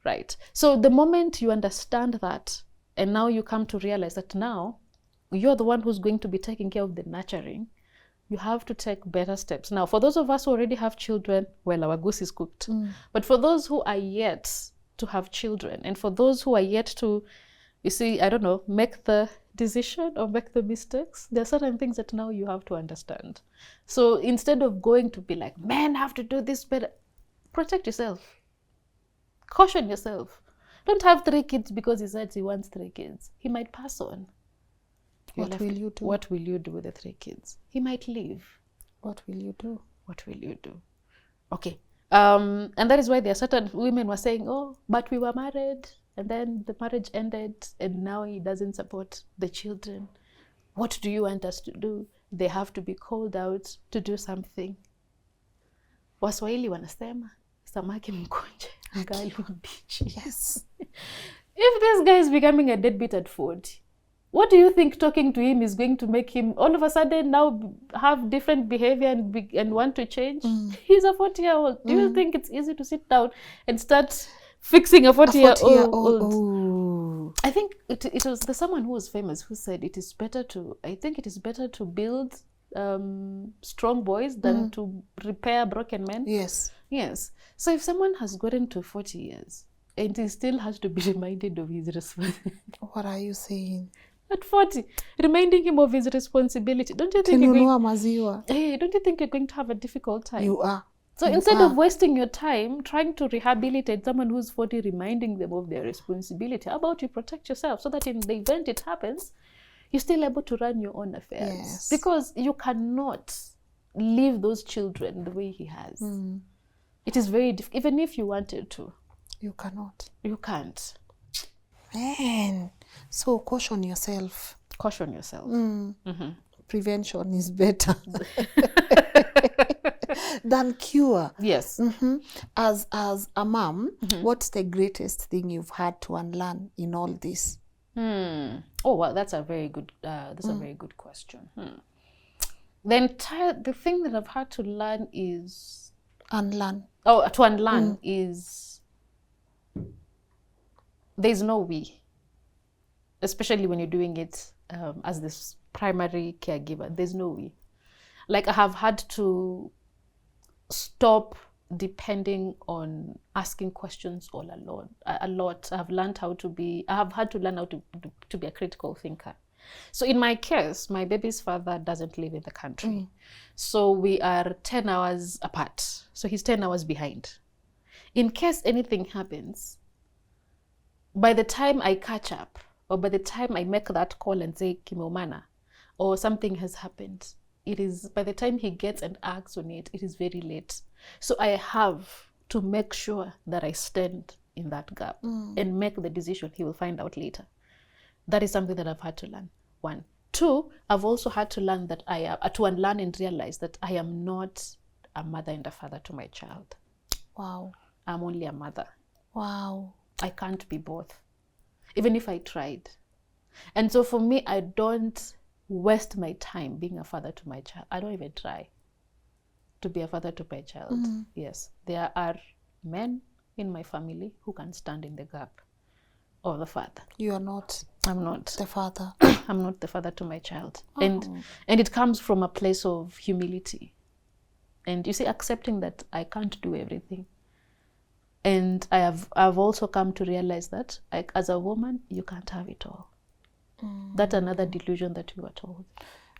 right? So the moment you understand that, and now you come to realize that now you're the one who's going to be taking care of the nurturing, you have to take better steps. Now, for those of us who already have children, well, our goose is cooked. But for those who are yet to have children, and for those who are yet to you see, I don't know, make the decision or make the mistakes. There are certain things that now you have to understand. So instead of going to be like, men have to do this better, protect yourself. Caution yourself. Don't have 3 kids because he said he wants 3 kids. He might pass on. What will you do? What will you do with the 3 kids? He might leave. What will you do? What will you do? Okay. And that is why there are certain women were saying, oh, but we were married and then the marriage ended and now he doesn't support the children. What do you want us to do? They have to be called out to do something. Waswahili wanasema, samaki mkonje, ngali mbichi. Yes. If this guy is becoming a deadbeat at 40, what do you think talking to him is going to make him all of a sudden now have different behavior and want to change? He's a 40-year-old. Do you think it's easy to sit down and start fixing a 40-year-old? Oh. I think it was someone who was famous who said it is better to build strong boys than to repair broken men. Yes. Yes. So if someone has gotten to 40 years and he still has to be reminded of his responsibility. What are you saying? At 40, reminding him of his responsibility. Don't you think don't you think you're going to have a difficult time? You are. So instead of wasting your time trying to rehabilitate someone who's 40, reminding them of their responsibility, how about you protect yourself so that in the event it happens, you're still able to run your own affairs. Yes. Because you cannot leave those children the way he has. It is very difficult. Even if you wanted to. You cannot. You can't. Man. So caution yourself. Caution yourself. Prevention is better than cure. Yes. As a mom, what's the greatest thing you've had to unlearn in all this? Oh, well, that's a very good question. The thing that I've had to learn is is there's no we, especially when you're doing it as this primary caregiver. There's no we. Like I have had to stop depending on asking questions all alone. A lot. I have had to learn how to be a critical thinker. So in my case, my baby's father doesn't live in the country. So we are 10 hours apart. So he's 10 hours behind. In case anything happens, by the time I catch up, or by the time I make that call and say, Kimeumana, or something has happened, it is, by the time he gets and acts on it, it is very late. So I have to make sure that I stand in that gap and make the decision he will find out later. That is something that I've had to learn. 1. 2, I've also had to learn that to unlearn and realize that I am not a mother and a father to my child. Wow. I'm only a mother. Wow. I can't be both, even if I tried. And so for me, I don't waste my time being a father to my child. I don't even try to be a father to my child. Yes, there are men in my family who can stand in the gap of the father. You are not. I'm not the father. I'm not the father to my child. And it comes from a place of humility. And you see, accepting that I can't do everything. And I've also come to realize that as a woman, you can't have it all. That's another delusion that we were told.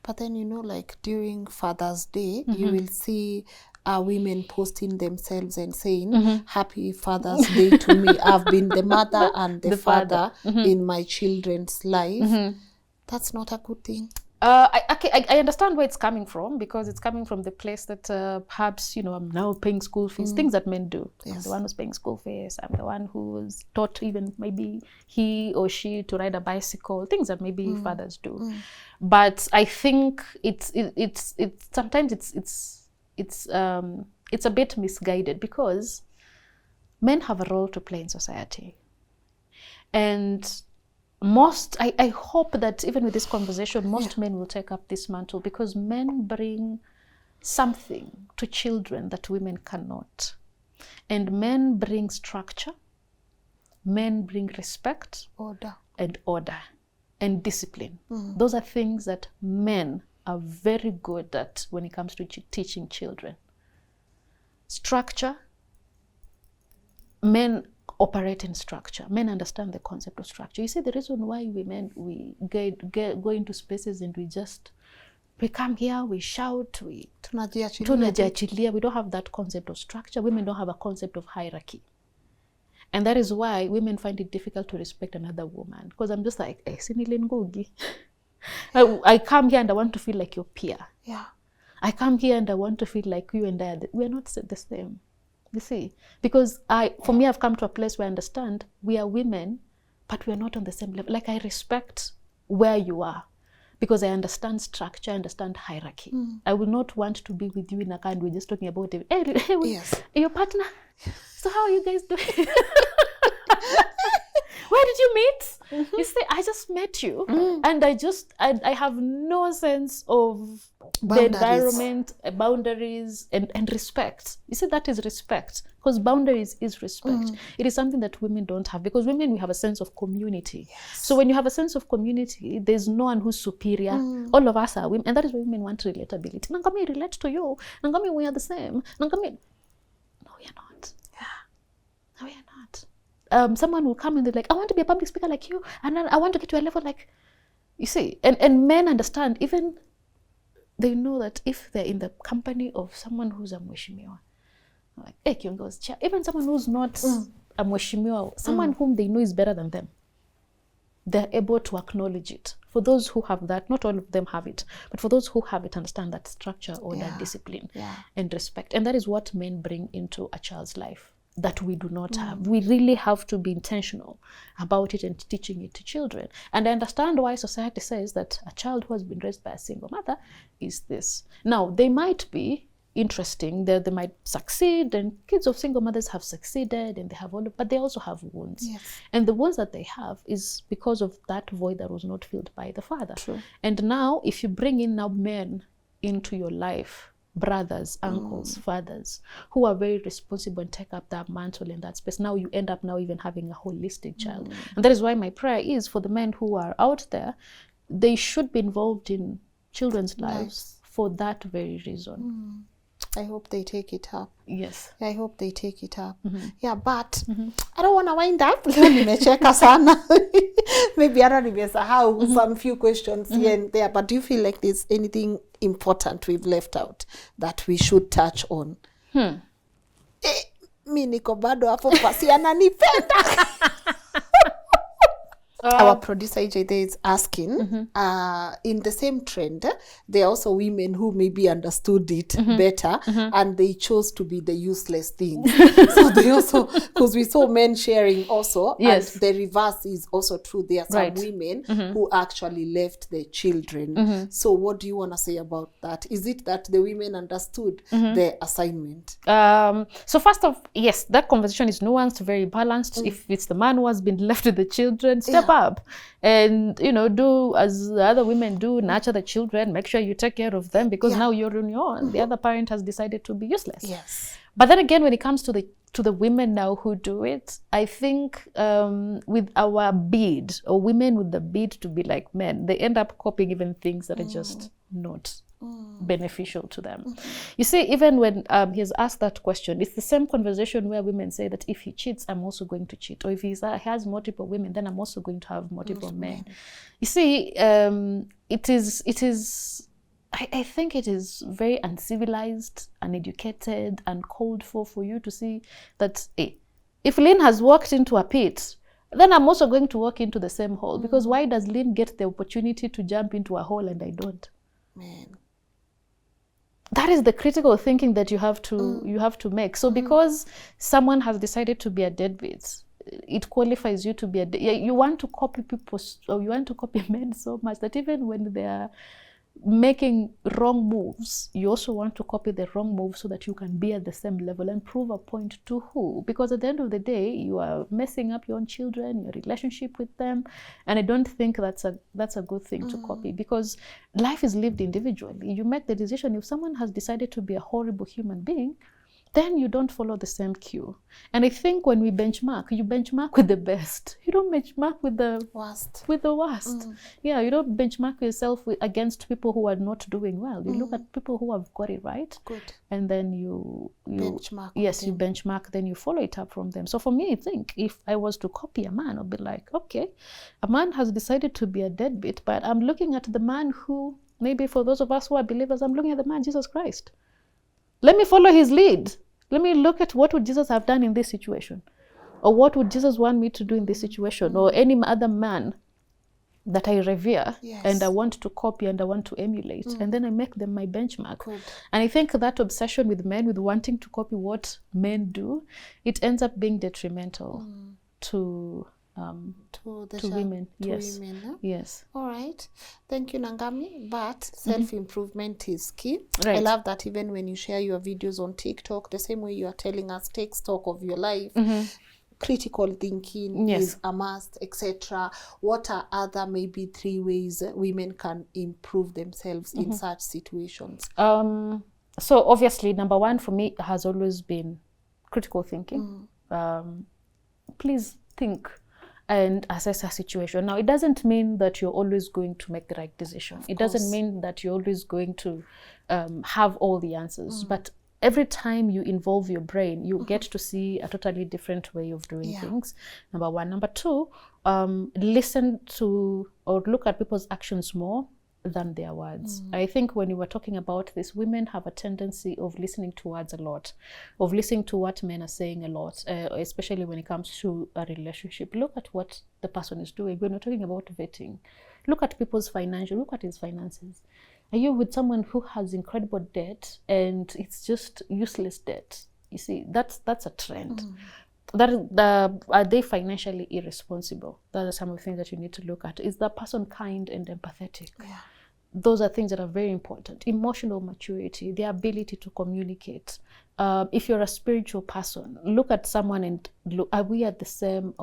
But then, like during Father's Day, you will see women posting themselves and saying, Happy Father's Day to me. I've been the mother and the father in my children's life. That's not a good thing. I understand where it's coming from, because it's coming from the place that perhaps, I'm now paying school fees, things that men do. Yes. I'm the one who's paying school fees. I'm the one who's taught even maybe he or she to ride a bicycle, things that maybe fathers do. But I think it's sometimes it's a bit misguided, because men have a role to play in society. And I hope that even with this conversation, most men will take up this mantle, because men bring something to children that women cannot. And men bring structure, men bring respect, order and discipline. Those are things that men are very good at when it comes to teaching children. Structure, men operate in structure. Men understand the concept of structure. You see, the reason why we go into spaces and we come here, we shout, we tunajiachilia. We don't have that concept of structure. Women don't have a concept of hierarchy. And that is why women find it difficult to respect another woman. Because I'm just like, hey, Lynn Ngugi. I come here and I want to feel like your peer. Yeah. I come here and I want to feel like you and I, we're not the same. You see? Because for me, I've come to a place where I understand we are women, but we are not on the same level. Like, I respect where you are because I understand structure, I understand hierarchy. I will not want to be with you in a car and we're just talking about it. Hey, Yes. Your partner? So how are you guys doing? Where did you meet? You see, I just met you and I have no sense of the environment, boundaries, and respect. You see, that is respect, because boundaries is respect. It is something that women don't have, because women, we have a sense of community. Yes. So when you have a sense of community, there's no one who's superior. All of us are women, and that is why women want relatability. Nangami, relate to you. Nangami, we are the same. Nangami, no, we are not. Yeah. No, we are not. Someone will come and they're like, I want to be a public speaker like you, and I want to get to a level like, you see, and men understand, even they know that if they're in the company of someone who's a mheshimiwa, like, hey, kiongozi chair, even someone who's not a mheshimiwa, someone whom they know is better than them, they're able to acknowledge it. For those who have that, not all of them have it, but for those who have it, understand that structure, order, discipline, and respect. And that is what men bring into a child's life that we do not have. We really have to be intentional about it and teaching it to children. And I understand why society says that a child who has been raised by a single mother is this. Now, they might be interesting, they might succeed, and kids of single mothers have succeeded, and they have but they also have wounds. Yes. And the wounds that they have is because of that void that was not filled by the father. True. And now, if you bring in now men into your life, brothers, uncles, fathers, who are very responsible and take up that mantle in that space, now you end up now even having a holistic child. And that is why my prayer is for the men who are out there, they should be involved in children's lives for that very reason. I hope they take it up. Yes. I hope they take it up. Yeah, but I don't want to wind up. Leo nimecheka sana. Maybe hata nimesahau some few questions here and there. But do you feel like there's anything important we've left out that we should touch on? Mi niko bado hapo pasi ananipenda. Our producer AJ is asking, in the same trend, there are also women who maybe understood it better and they chose to be the useless things. So they also, because we saw men sharing also, and the reverse is also true. There are some women who actually left their children. So what do you want to say about that? Is it that the women understood the assignment? So first off, yes, that conversation is nuanced, very balanced. If it's the man who has been left with the children, step up and, you know, do as the other women do, nurture the children, make sure you take care of them, because now you're on your own. The other parent has decided to be useless. Yes. But then again, when it comes to the women now who do it, I think with our bid, or women with the bid to be like men, they end up copying even things that are just not beneficial to them. You see, even when he has asked that question, it's the same conversation where women say that if he cheats, I'm also going to cheat. Or if he has multiple women, then I'm also going to have multiple men. You see, it is I think it is very uncivilized, uneducated, uncalled for you to see that, hey, if Lynn has walked into a pit, then I'm also going to walk into the same hole. Because why does Lynn get the opportunity to jump into a hole and I don't? Man. That is the critical thinking that you have to make. So because someone has decided to be a deadbeat, it qualifies you to be you want to copy people, or you want to copy men so much that even when they are making wrong moves, you also want to copy the wrong moves so that you can be at the same level and prove a point to who? Because at the end of the day, you are messing up your own children, your relationship with them, and I don't think that's a good thing to copy, because life is lived individually. You make the decision. If someone has decided to be a horrible human being, then you don't follow the same cue. And I think when we benchmark, you benchmark with the best. You don't benchmark with the worst. Yeah, you don't benchmark yourself against people who are not doing well. You look at people who have got it right. Good. And then you benchmark. Yes, you benchmark, then you follow it up from them. So for me, I think if I was to copy a man, I'd be like, okay, a man has decided to be a deadbeat, but I'm looking at the man who, maybe for those of us who are believers, I'm looking at the man, Jesus Christ. Let me follow his lead. Let me look at what would Jesus have done in this situation, or what would Jesus want me to do in this situation, or any other man that I revere and I want to copy and I want to emulate, and then I make them my benchmark. Good. And I think that obsession with men, with wanting to copy what men do, it ends up being detrimental to women. Yes. Women, huh? Yes. All right. Thank you, Nangami. But self-improvement is key. Right. I love that even when you share your videos on TikTok, the same way you are telling us, take stock of your life. Critical thinking is a must, etc. What are other maybe 3 ways women can improve themselves in such situations? So obviously, number 1 for me has always been critical thinking. Please think and assess a situation. Now, it doesn't mean that you're always going to make the right decision. It doesn't mean that you're always going to have all the answers. But every time you involve your brain, you get to see a totally different way of doing things. Number 1. Number 2, listen to or look at people's actions more than their words. I think when you were talking about this, women have a tendency of listening to words a lot, of listening to what men are saying a lot, especially when it comes to a relationship. Look at what the person is doing. When we're talking about vetting, look at people's look at his finances. Are you with someone who has incredible debt and it's just useless debt? You see, that's a trend. Are they financially irresponsible? Those are some of the things that you need to look at. Is that person kind and empathetic? Yeah. Those are things that are very important. Emotional maturity, the ability to communicate. If you're a spiritual person, look at someone and look, are we on the same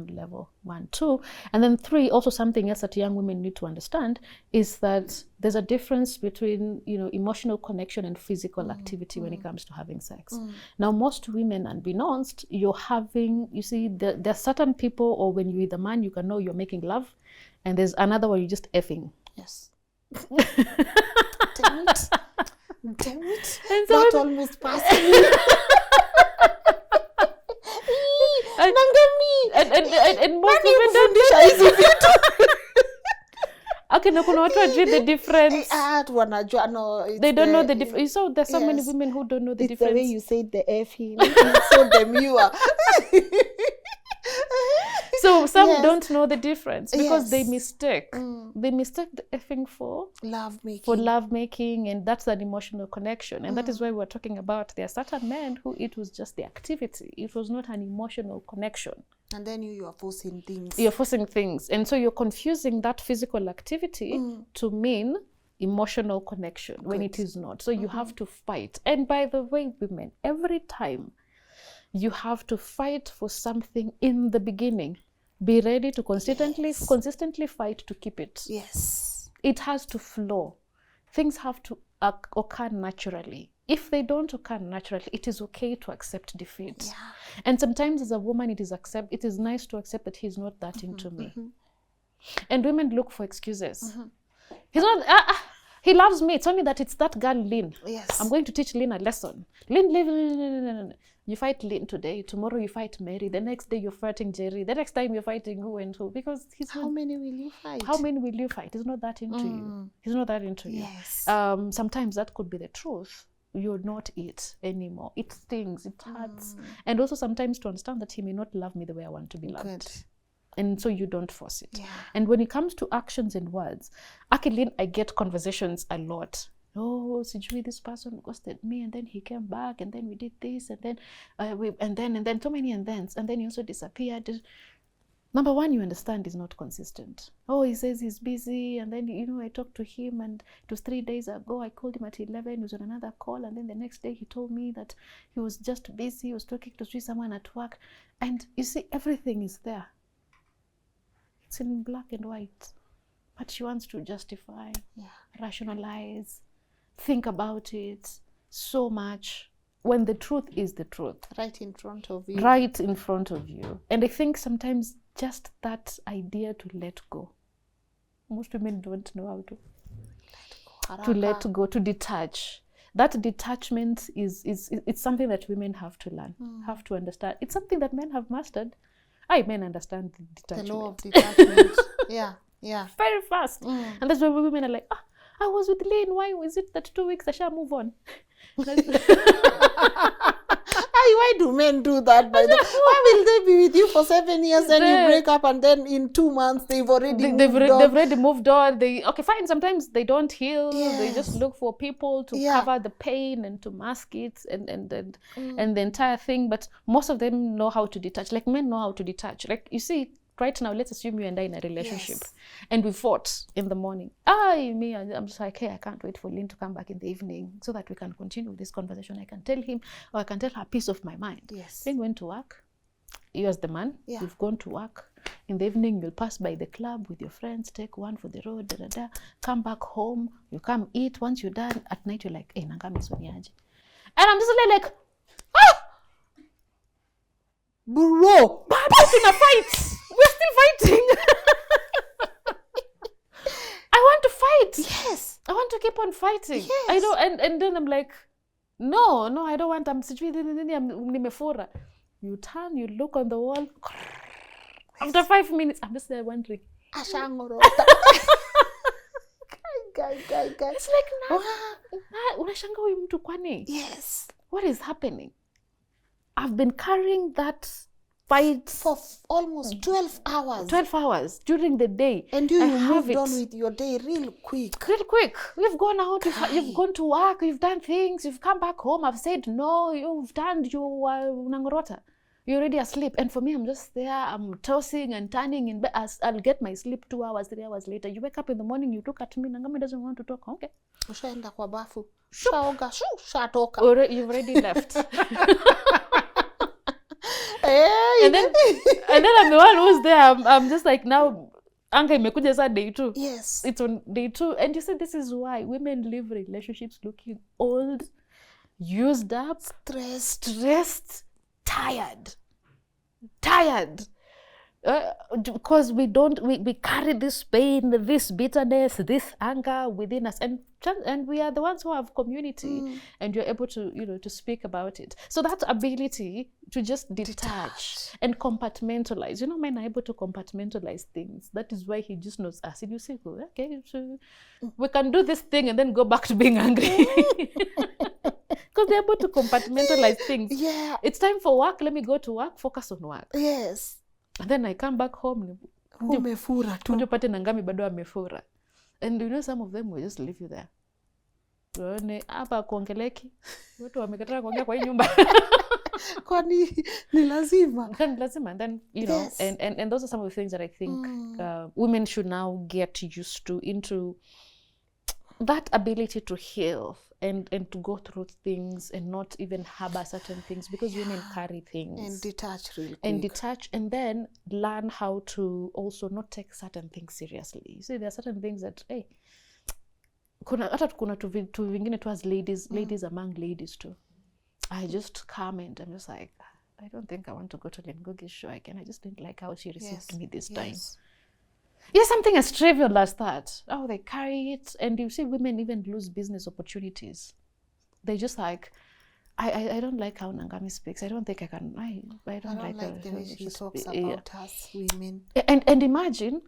level? 1, 2. And then 3, also something else that young women need to understand is that there's a difference between, emotional connection and physical activity when it comes to having sex. Now, most women, unbeknownst, there are certain people, or when you're with a man, you can know you're making love, and there's another one you're just effing. Yes. Damn it. And so that almost passed me. and most women don't okay, no, kuna watu wajui the difference. They don't know the difference. So there's so many women who don't know the difference. It's the way you said the effing. It's so demure. So some don't know the difference because they mistake. They mistake the effing for love making, and that's an emotional connection. And that is why we're talking about there are certain men who it was just the activity. It was not an emotional connection. And then you are forcing things. You're forcing things. And so you're confusing that physical activity to mean emotional connection when it is not. So you have to fight. And by the way, women, every time you have to fight for something in the beginning. Be ready to consistently fight to keep it. Yes. It has to flow. Things have to occur naturally. If they don't occur naturally, it is okay to accept defeat. Yeah. And sometimes as a woman, it is nice to accept that he's not that into me. And women look for excuses. He's not... he loves me. It's only that it's that girl, Lynn. Yes. I'm going to teach Lynn a lesson. Lynn. You fight Lynn today. Tomorrow you fight Mary. The next day you're fighting Jerry. The next time you're fighting who and who. Because how many will you fight? He's not that into you. He's not that into you. Yes. Sometimes that could be the truth. You're not it anymore. It stings. It hurts. And also sometimes to understand that he may not love me the way I want to be loved. Good. And so you don't force it. Yeah. And when it comes to actions and words, actually, I get conversations a lot. Oh, sijui this person ghosted me, and then he came back, and then we did this, and then and then so many and then he also disappeared. Number 1, you understand he's not consistent. Oh, he says he's busy, and then I talked to him, and it was 3 days ago. I called him at 11. He was on another call, and then the next day he told me that he was just busy. He was talking to someone at work, and you see, everything is there. It's in black and white, but she wants to justify, rationalize, think about it so much. when the truth is the truth. Right in front of you. Right in front of you. And I think sometimes just that idea to let go. Most women don't know how to let go, to detach. That detachment it's something that women have to learn, have to understand. It's something that men have mastered. Men understand the detachment. The law of detachment. Yeah. Very fast. And that's why women are like, I was with Lynn. Why is it that 2 weeks I shall move on? Why do men do that? Why will they be with you for 7 years, then you break up, and then in 2 months they've already moved on? They've already moved on. Okay, fine. Sometimes they don't heal. Yes. They just look for people to cover the pain and to mask it and the entire thing. But most of them know how to detach. Like men know how to detach. Like you see, right now, let's assume you and I in a relationship, and we fought in the morning. I'm just like, hey, I can't wait for Lynn to come back in the evening so that we can continue this conversation. I can tell him, or I can tell her peace of my mind. Yes. Lynn went to work. You as the man, you've gone to work. In the evening, you'll pass by the club with your friends, take one for the road, come back home, you come eat. Once you're done, at night you're like, hey, Nangami Masakha. And I'm just like, bro, I'm in a fight. We're still fighting. I want to fight. Yes. I want to keep on fighting. Yes. I don't, and then I'm like, no, I don't want. I'm nimefura. You turn, you look on the wall. After 5 minutes, I'm just there wondering. It's like, unashanga huyu mtu kwani? Yes. What is happening? I've been carrying that fight for almost 12 hours. 12 hours during the day. And you moved on with your day real quick. Real quick. We've gone out, you've gone to work, you've done things, you've come back home, I've said no, you've done your nangorota. You're already asleep. And for me, I'm just there, I'm tossing and turning in bed. I'll get my sleep 2 hours, 3 hours later. You wake up in the morning, you look at me, Nangami doesn't want to talk. Okay. Ushaenda kwa bafu. Shaoga, shatoka. You've already left. And then I'm the one who's there. I'm just like, now anga imekuja sa day 2. Yes. It's on day 2. And you see, this is why women live relationships looking old, used up, stressed, tired. Because we carry this pain, this bitterness, this anger within us, and we are the ones who have community, and you're able to to speak about it. So that ability to just detach and compartmentalize. Men are able to compartmentalize things. That is why he just knows us. And you say, okay, so we can do this thing and then go back to being angry. Because they're able to compartmentalize things. Yeah. It's time for work. Let me go to work. Focus on work. Yes. And then I come back home. Umefura tu. Unapate Nangami bado amefura. And some of them will just leave you there. Hapa kuongeleki. Watu wamekataa kuongea kwa hii nyumba. Kwani ni lazima. And then, yes. and those are some of the things that I think women should now get used to, into that ability to heal and to go through things and not even harbor certain things, because women carry things. And detach real quick. And detach, and then learn how to also not take certain things seriously. You see, there are certain things that, hey, kuna tu vingine tu as ladies among ladies too. I just comment. I'm just like, I don't think I want to go to Lynn Ngugi's show again. I just didn't like how she received me this time. Yeah, something as trivial as that. Oh, they carry it. And you see women even lose business opportunities. They just like, I don't like how Nangami speaks. I don't think I can, I don't like the way she talks about us women. And imagine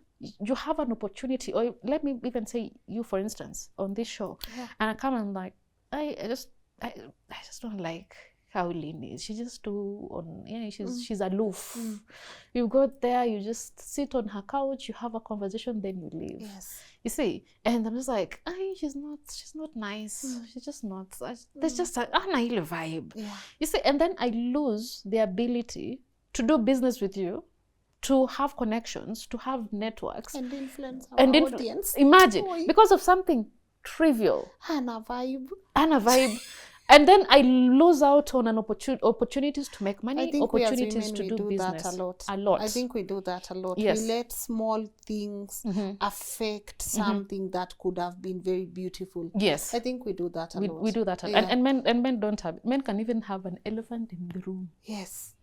you have an opportunity, or let me even say you, for instance, on this show. Yeah. And I come and like, I just don't like how Lynn is. She's just she's aloof. You go there, you just sit on her couch, you have a conversation, then you leave. Yes. You see, and I'm just like, she's not nice. She's just not. There's just a naile vibe. Yeah. You see, and then I lose the ability to do business with you, to have connections, to have networks, and influence our audience. Imagine, because of something trivial. Ana vibe. And then I lose out on opportunities to make money, I think we as opportunities women, to we do business. that a lot. A lot. I think we do that a lot. Yes. We let small things affect something that could have been very beautiful. Yes. I think we do that a lot. We do that. Yeah. And men don't have it. Men can even have an elephant in the room. Yes.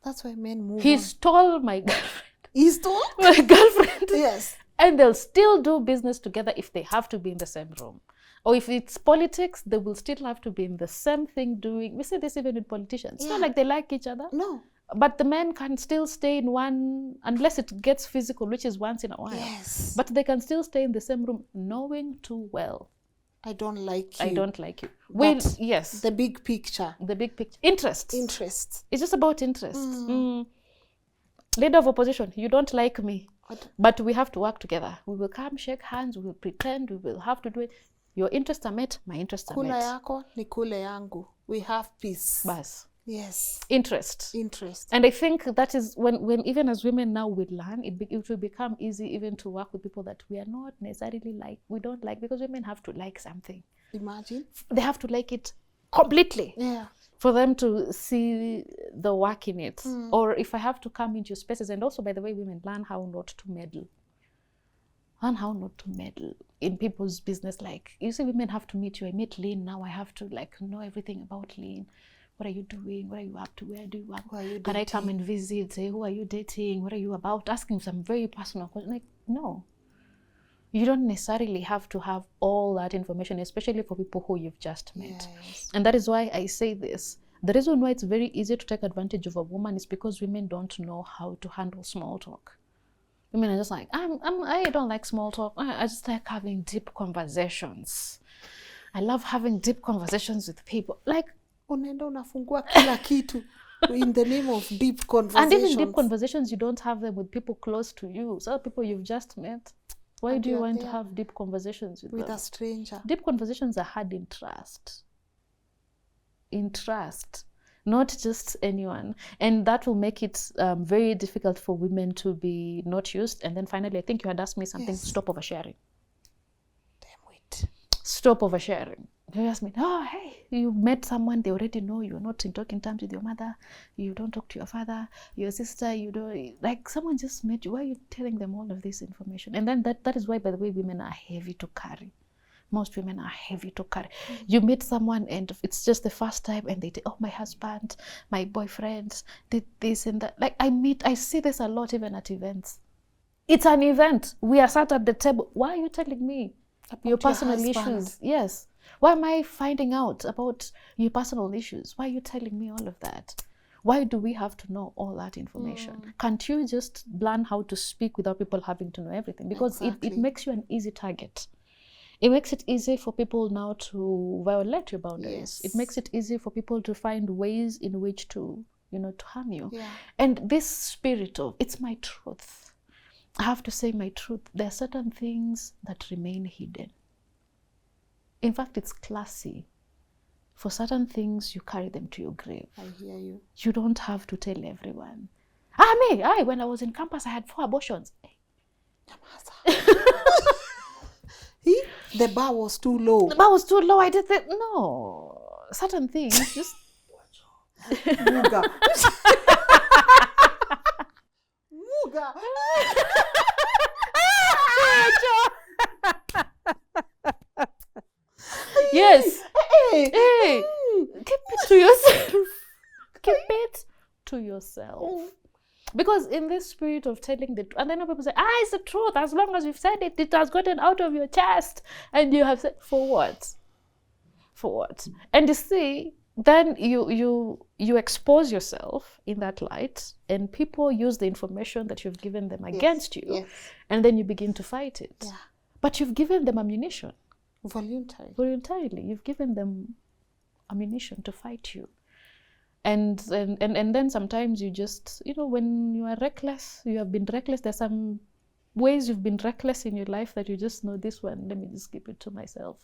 That's why men move He on. stole my girlfriend. He stole? My girlfriend. Yes. And they'll still do business together if they have to be in the same room. Or if it's politics, they will still have to be in the same thing doing. We see this even with politicians. It's not like they like each other. No. But the men can still stay in one, unless it gets physical, which is once in a while. Yes. But they can still stay in the same room, knowing too well, I don't like you. I don't like you. But yes. the big picture. The big picture. Interests. Interests. It's just about interest. Leader of opposition, you don't like me. But we have to work together. We will come, shake hands, we will pretend, we will have to do it. Your interests are met, my interests are Kula met. yako ni kule yangu. We have peace. Bas. Yes. Interest. And I think that is when even as women now we learn, it will become easy even to work with people that we are not necessarily we don't like, because women have to like something. Imagine. They have to like it completely. Yeah. For them to see the work in it. Or if I have to come into spaces, and also, by the way, women learn how not to meddle. Learn how not to meddle in people's business. Like, you see, women have to meet you. I meet Lynn, now I have to know everything about Lynn. What are you doing? What are you up to? Where do you work? Can I come and visit? Say, who are you dating? What are you about? Asking some very personal questions. Like, no. You don't necessarily have to have all that information, especially for people who you've just met. Yes. And that is why I say this. The reason why it's very easy to take advantage of a woman is because women don't know how to handle small talk. Women are just like, I don't like small talk. I just like having deep conversations. I love having deep conversations with people. Like, unaenda unafungua kila kitu in the name of deep conversations. And even deep conversations, you don't have them with people close to you. So people you've just met. Why do you want to have deep conversations with them? A stranger. Deep conversations are had in trust. In trust. Not just anyone. And that will make it very difficult for women to be not used. And then finally, I think you had asked me something. Yes. Stop oversharing. Damn wait. Stop oversharing. You asked me, oh, hey, you met someone, they already know you're not in talking terms with your mother, you don't talk to your father, your sister, you don't, like someone just met you. Why are you telling them all of this information? And then that is why, by the way, women are heavy to carry. Most women are heavy to carry. You meet someone and it's just the first time and they say, oh, my husband, my boyfriend did this and that. Like I see this a lot even at events. It's an event. We are sat at the table. Why are you telling me about your personal issues? Yes. Why am I finding out about your personal issues? Why are you telling me all of that? Why do we have to know all that information? Can't you just learn how to speak without people having to know everything? Because it makes you an easy target. It makes it easy for people now to violate your boundaries. Yes. It makes it easy for people to find ways in which to harm you. Yeah. And this spirit of, it's my truth. I have to say my truth. There are certain things that remain hidden. In fact, it's classy. For certain things, you carry them to your grave. I hear you. You don't have to tell everyone. When I was in campus, I had 4 abortions. The bar was too low. The bar was too low. I did that. No. Certain things just... Muga. Muga. Yes. Hey. Keep it to yourself. Keep it to yourself. Because in this spirit of telling the truth, and then people say, it's the truth. As long as you've said it, it has gotten out of your chest. And you have said, for what? For what? And you see, then you expose yourself in that light, and people use the information that you've given them against you. Yes. And then you begin to fight it. Yeah. But you've given them ammunition. Voluntarily. You've given them ammunition to fight you. And then sometimes you just, when you are reckless, you have been reckless, there's some ways you've been reckless in your life that you just know this one, let me just keep it to myself.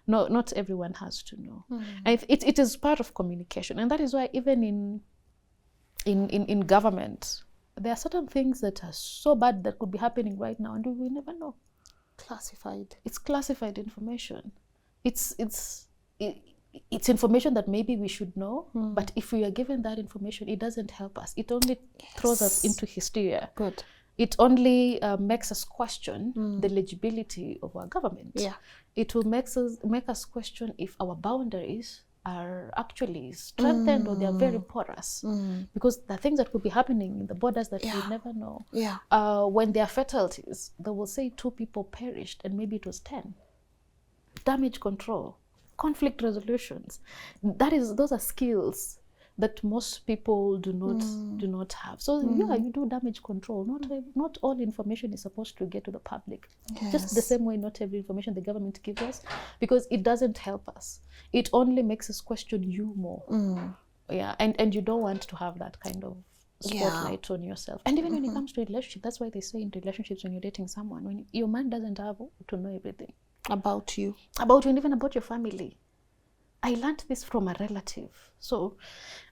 No, not everyone has to know. And it is part of communication. And that is why even in government, there are certain things that are so bad that could be happening right now and we will never know. Classified. It's classified information. it's information that maybe we should know, but if we are given that information, it doesn't help us. It only throws us into hysteria. Good. It only makes us question the legibility of our government. Yeah. It will make us question if our boundaries are actually strengthened or they are very porous. Because the things that could be happening in the borders that we never know. Yeah. When there are fatalities, they will say 2 people perished and maybe it was 10. Damage control, conflict resolutions. Those are skills that most people do not have. So yeah, you do damage control. Not all information is supposed to get to the public. Yes. Just the same way not every information the government gives us, because it doesn't help us. It only makes us question you more. Yeah, and you don't want to have that kind of spotlight on yourself. And even when it comes to a relationship, that's why they say in relationships, when you're dating someone, when your man doesn't have to know everything About you. And even about your family. I learned this from a relative. So,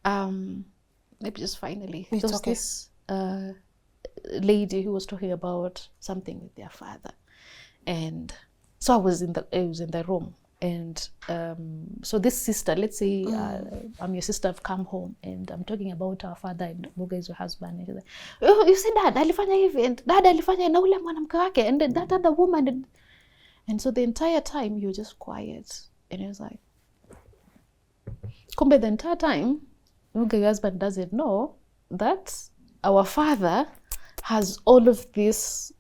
maybe just finally, there was this lady who was talking about something with their father, and so I was in the room, and so this sister, let's say I'm your sister, I've come home, and I'm talking about our father, and Muga is your husband, and she's like, oh, you see dad alifanya hivi, and dad alifanya na ule mwanamke wake, and that other woman, and so the entire time you're just quiet, and it was like, kumbe the entire time, your husband doesn't know that our father has all of these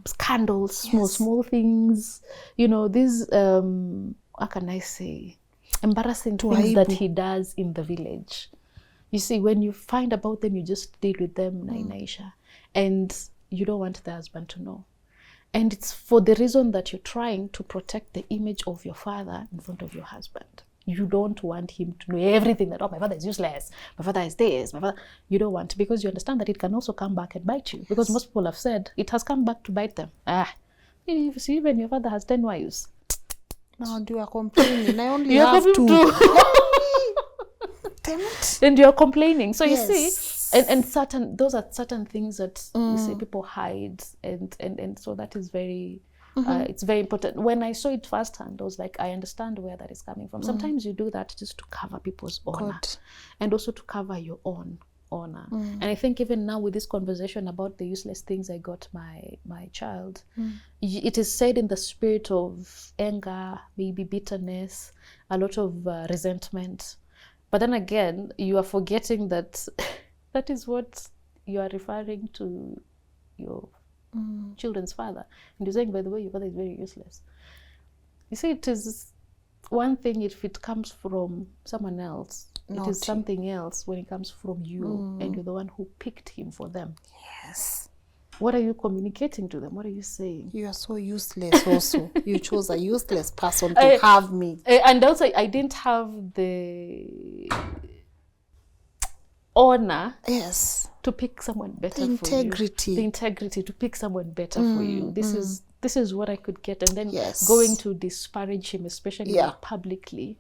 scandals, small things, these, how can I say, embarrassing things that he does in the village. You see, when you find about them, you just deal with them, naisha, and you don't want the husband to know. And it's for the reason that you're trying to protect the image of your father in front of your husband. You don't want him to know everything that, oh, my father is useless, my father is this, my father. You don't want, because you understand that it can also come back and bite you. Because most people have said it has come back to bite them. You see, even your father has 10 wives. Now you are complaining. I only have 2. And you're complaining. So you see, and those are certain things that you see people hide, and so that is very. It's very important. When I saw it firsthand, I was like, I understand where that is coming from. Sometimes you do that just to cover people's honor, and also to cover your own honor. And I think even now with this conversation about the useless things I got my child, it is said in the spirit of anger, maybe bitterness, a lot of resentment. But then again, you are forgetting that that is what you are referring to your children's father, and you're saying, by the way, your father is very useless. You see, it is one thing if it comes from someone else. It is something else when it comes from you, and you're the one who picked him for them. Yes. What are you communicating to them? What are you saying? You are so useless also. You chose a useless person to have me. And also, I didn't have the honor to pick someone better for you. The integrity to pick someone better for you. This is what I could get, and then going to disparage him, especially publicly.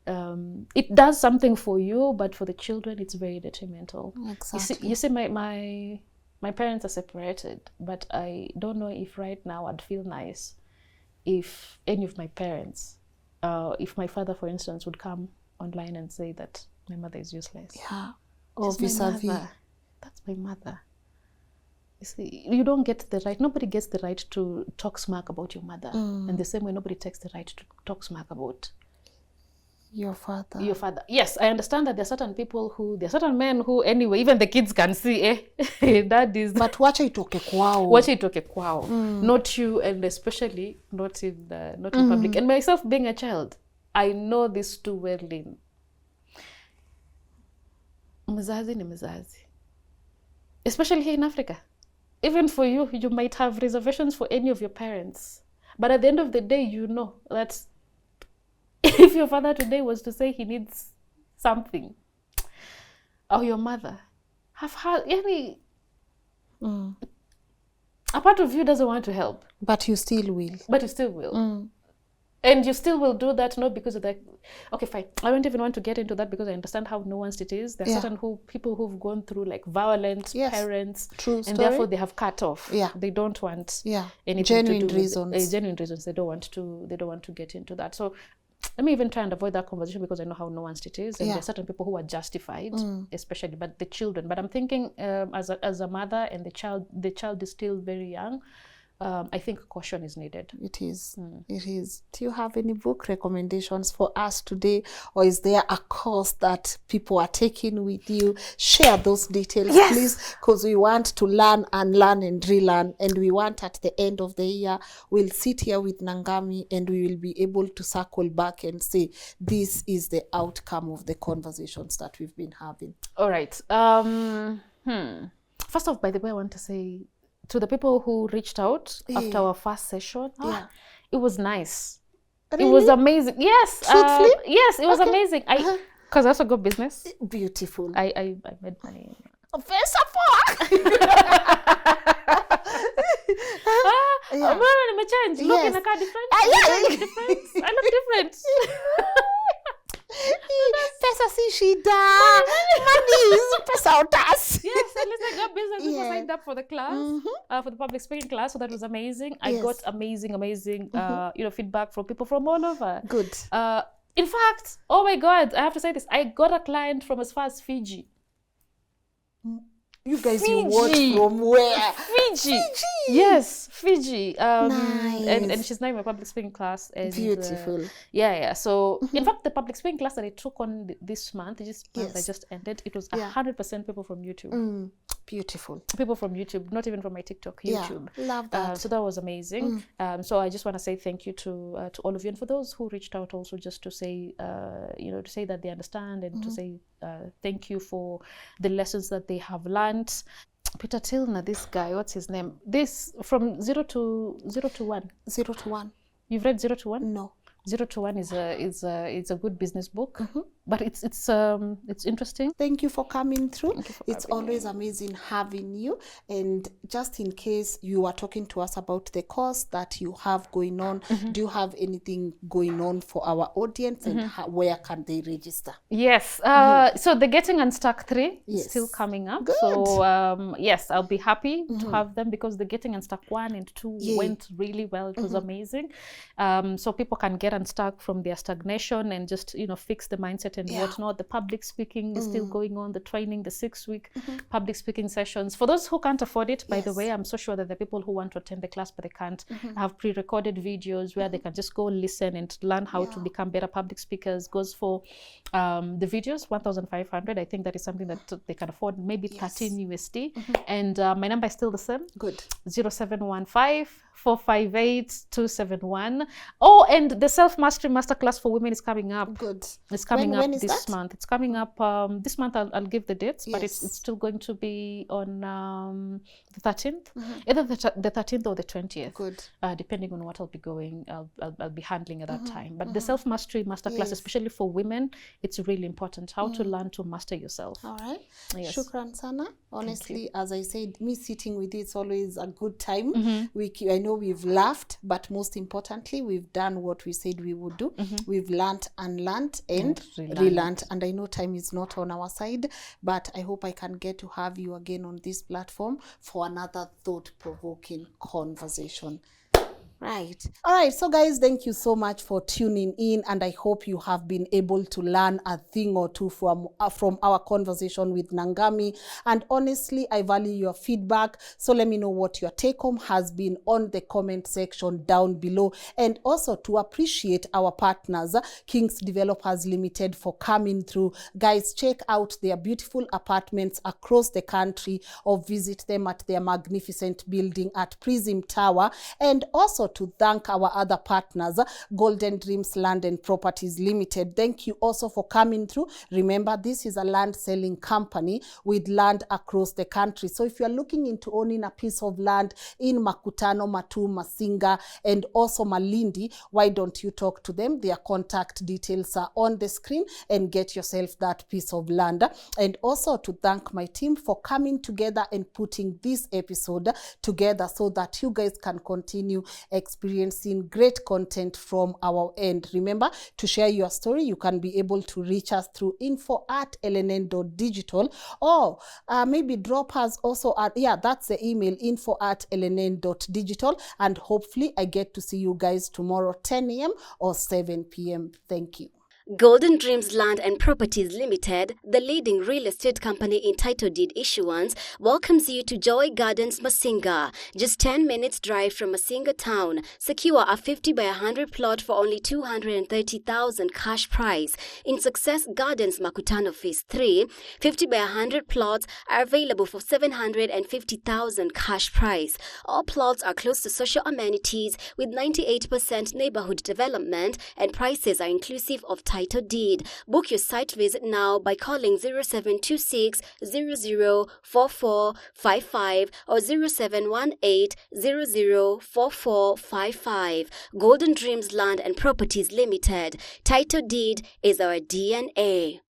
It does something for you, but for the children, it's very detrimental. Exactly. You see, my parents are separated, but I don't know if right now I'd feel nice if any of my parents, if my father, for instance, would come online and say that my mother is useless. Yeah. Or vis-a-vis. That's my mother. You see, you don't get the right, nobody gets the right to talk smack about your mother. And the same way, nobody takes the right to talk smack about your father. Yes, I understand that there are certain men who, anyway, even the kids can see, that is. But wacha itoke kwao. Wacha itoke kwao. Not you, and especially not in public. And myself being a child, I know this too well, Lynn. Mzazi ni mzazi. Especially here in Africa. Even for you, you might have reservations for any of your parents. But at the end of the day, you know that if your father today was to say he needs something, or your mother, a part of you doesn't want to help. But you still will. And you still will do that, not because of that. Okay, fine. I don't even want to get into that because I understand how nuanced it is. There are certain people who've gone through like violent parents. True and story. Therefore they have cut off. Yeah. They don't want anything genuine to do reasons. Genuine reasons. They don't want to get into that. So let me even try and avoid that conversation because I know how nuanced it is, and Yeah. there are certain people who are justified, especially, but the children. But I'm thinking as a mother, and the child is still very young. I think caution is needed. It is. It is. Do you have any book recommendations for us today, or is there a course that people are taking with you? Share those details, please, because we want to learn and learn and relearn, and we want at the end of the year we'll sit here with Nangami and we will be able to circle back and say this is the outcome of the conversations that we've been having. All right. First off, by the way, I want to say to the people who reached out after our first session, it was nice. Really? It was amazing. Yes. Truthfully? Yes, it was amazing. Because I also got business. Beautiful. I made money. First of all. I'm change. Look in the car different. I look different. I look different. Pesa si shida. Money is pesa utas. Yes, at least I got business. People signed up for the class, for the public speaking class, so that was amazing. I got amazing, feedback from people from all over. Good. In fact, oh my God, I have to say this. I got a client from as far as Fiji. You guys, Fiji. you watch from where? Fiji. Yes, Fiji. Nice. And she's now in my public speaking class. And, Beautiful. So, in fact, the public speaking class that I took on this month, I just ended, it was 100% people from YouTube. Beautiful. People from YouTube, not even from my TikTok, YouTube. Love that. So that was amazing. So I just want to say thank you to all of you, and for those who reached out also, just to say, to say that they understand, and to say thank you for the lessons that they have learned. Peter Tilner, this guy, what's his name? This from 0 to 1. 0 to 1. You've read 0 to 1? No. 0 to 1 is a good business book, but it's interesting. Thank you for coming through. It's having always me. amazing having you. And just in case you are talking to us about the course that you have going on, do you have anything going on for our audience, and where can they register? Yes. So the Getting Unstuck 3 is still coming up. Good. So yes, I'll be happy to have them, because the Getting Unstuck 1 and 2 went really well. It was amazing. So people can get unstuck from their stagnation and just fix the mindset and whatnot. The public speaking is still going on, the training, the 6-week public speaking sessions. For those who can't afford it, by the way, I'm so sure that the people who want to attend the class but they can't, have pre-recorded videos where they can just go listen and learn how to become better public speakers. Goes for the videos, 1,500. I think that is something that they can afford, maybe 13 USD. And my number is still the same. Good. 0715-458-271. Oh, and the Self-Mastery Masterclass for women is coming up. Good. It's coming when up this month. It's coming up this month. I'll give the dates, but it's still going to be on the 13th, either the 13th or the 20th. Good. Depending on what I'll be going, I'll be handling at that time. But the Self-Mastery Masterclass, especially for women, it's really important how to learn to master yourself. All right. Yes. Shukran sana. Honestly, as I said, me sitting with you, it's always a good time. I know we've laughed, but most importantly, we've done what we said we would do. We've learned and learned and relearned. And I know time is not on our side, but I hope I can get to have you again on this platform for another thought-provoking conversation. Right. All right. So guys, thank you so much for tuning in, and I hope you have been able to learn a thing or two from our conversation with Nangami. And honestly, I value your feedback. So let me know what your take home has been on the comment section down below. And also to appreciate our partners, Kings Developers Limited, for coming through. Guys, check out their beautiful apartments across the country, or visit them at their magnificent building at Prism Tower. And also to thank our other partners, Golden Dreams Land and Properties Limited. Thank you also for coming through. Remember, this is a land selling company with land across the country. So if you're looking into owning a piece of land in Makutano, Matu, Masinga, and also Malindi, why don't you talk to them? Their contact details are on the screen, and get yourself that piece of land. And also to thank my team for coming together and putting this episode together so that you guys can continue experiencing great content from our end. Remember to share your story. You can be able to reach us through info@lnn.digital, or maybe drop us also at, that's the email, info@lnn.digital, and hopefully I get to see you guys tomorrow 10 a.m. or 7 p.m. Thank you. Golden Dreams Land and Properties Limited, the leading real estate company in title deed issuance, welcomes you to Joy Gardens, Masinga. Just 10 minutes drive from Masinga town. Secure a 50 by 100 plot for only 230,000 cash price. In Success Gardens, Makutano Phase 3, 50 by 100 plots are available for 750,000 cash price. All plots are close to social amenities with 98% neighborhood development, and prices are inclusive of title deed. Book your site visit now by calling 0726 004455 or 0718 004455. Golden Dreams Land and Properties Limited. Title deed is our DNA.